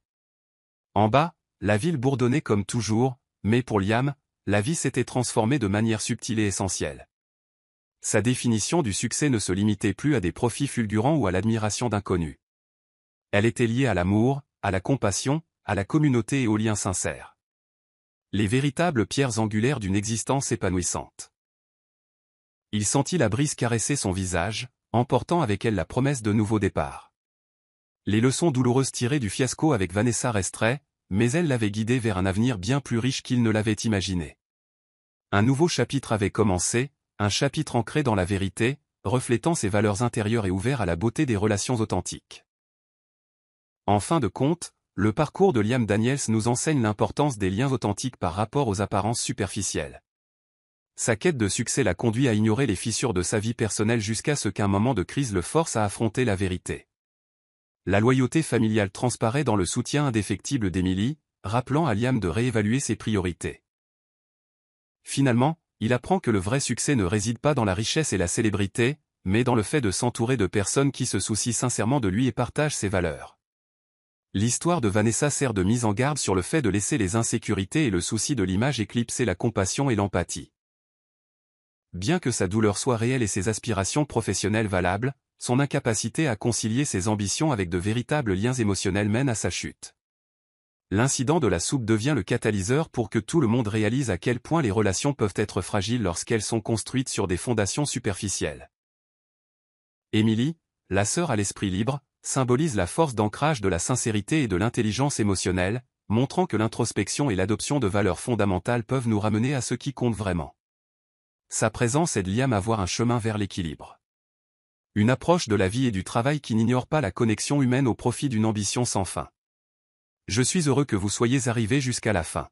En bas, la ville bourdonnait comme toujours, mais pour Liam, la vie s'était transformée de manière subtile et essentielle. Sa définition du succès ne se limitait plus à des profits fulgurants ou à l'admiration d'inconnus. Elle était liée à l'amour, à la compassion, à la communauté et aux liens sincères. Les véritables pierres angulaires d'une existence épanouissante. Il sentit la brise caresser son visage, emportant avec elle la promesse de nouveaux départs. Les leçons douloureuses tirées du fiasco avec Vanessa resteraient, mais elle l'avait guidé vers un avenir bien plus riche qu'il ne l'avait imaginé. Un nouveau chapitre avait commencé, un chapitre ancré dans la vérité, reflétant ses valeurs intérieures et ouvert à la beauté des relations authentiques. En fin de compte, le parcours de Liam Daniels nous enseigne l'importance des liens authentiques par rapport aux apparences superficielles. Sa quête de succès l'a conduit à ignorer les fissures de sa vie personnelle jusqu'à ce qu'un moment de crise le force à affronter la vérité. La loyauté familiale transparaît dans le soutien indéfectible d'Émilie, rappelant à Liam de réévaluer ses priorités. Finalement, il apprend que le vrai succès ne réside pas dans la richesse et la célébrité, mais dans le fait de s'entourer de personnes qui se soucient sincèrement de lui et partagent ses valeurs. L'histoire de Vanessa sert de mise en garde sur le fait de laisser les insécurités et le souci de l'image éclipser la compassion et l'empathie. Bien que sa douleur soit réelle et ses aspirations professionnelles valables, son incapacité à concilier ses ambitions avec de véritables liens émotionnels mène à sa chute. L'incident de la soupe devient le catalyseur pour que tout le monde réalise à quel point les relations peuvent être fragiles lorsqu'elles sont construites sur des fondations superficielles. Émilie, la sœur à l'esprit libre, symbolise la force d'ancrage de la sincérité et de l'intelligence émotionnelle, montrant que l'introspection et l'adoption de valeurs fondamentales peuvent nous ramener à ce qui compte vraiment. Sa présence aide Liam à voir un chemin vers l'équilibre. Une approche de la vie et du travail qui n'ignore pas la connexion humaine au profit d'une ambition sans fin. Je suis heureux que vous soyez arrivés jusqu'à la fin.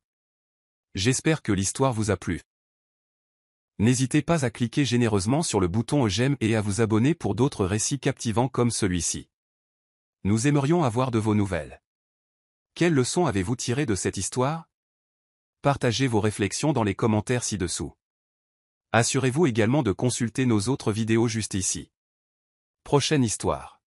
J'espère que l'histoire vous a plu. N'hésitez pas à cliquer généreusement sur le bouton j'aime et à vous abonner pour d'autres récits captivants comme celui-ci. Nous aimerions avoir de vos nouvelles. Quelles leçons avez-vous tirées de cette histoire? Partagez vos réflexions dans les commentaires ci-dessous. Assurez-vous également de consulter nos autres vidéos juste ici. Prochaine histoire.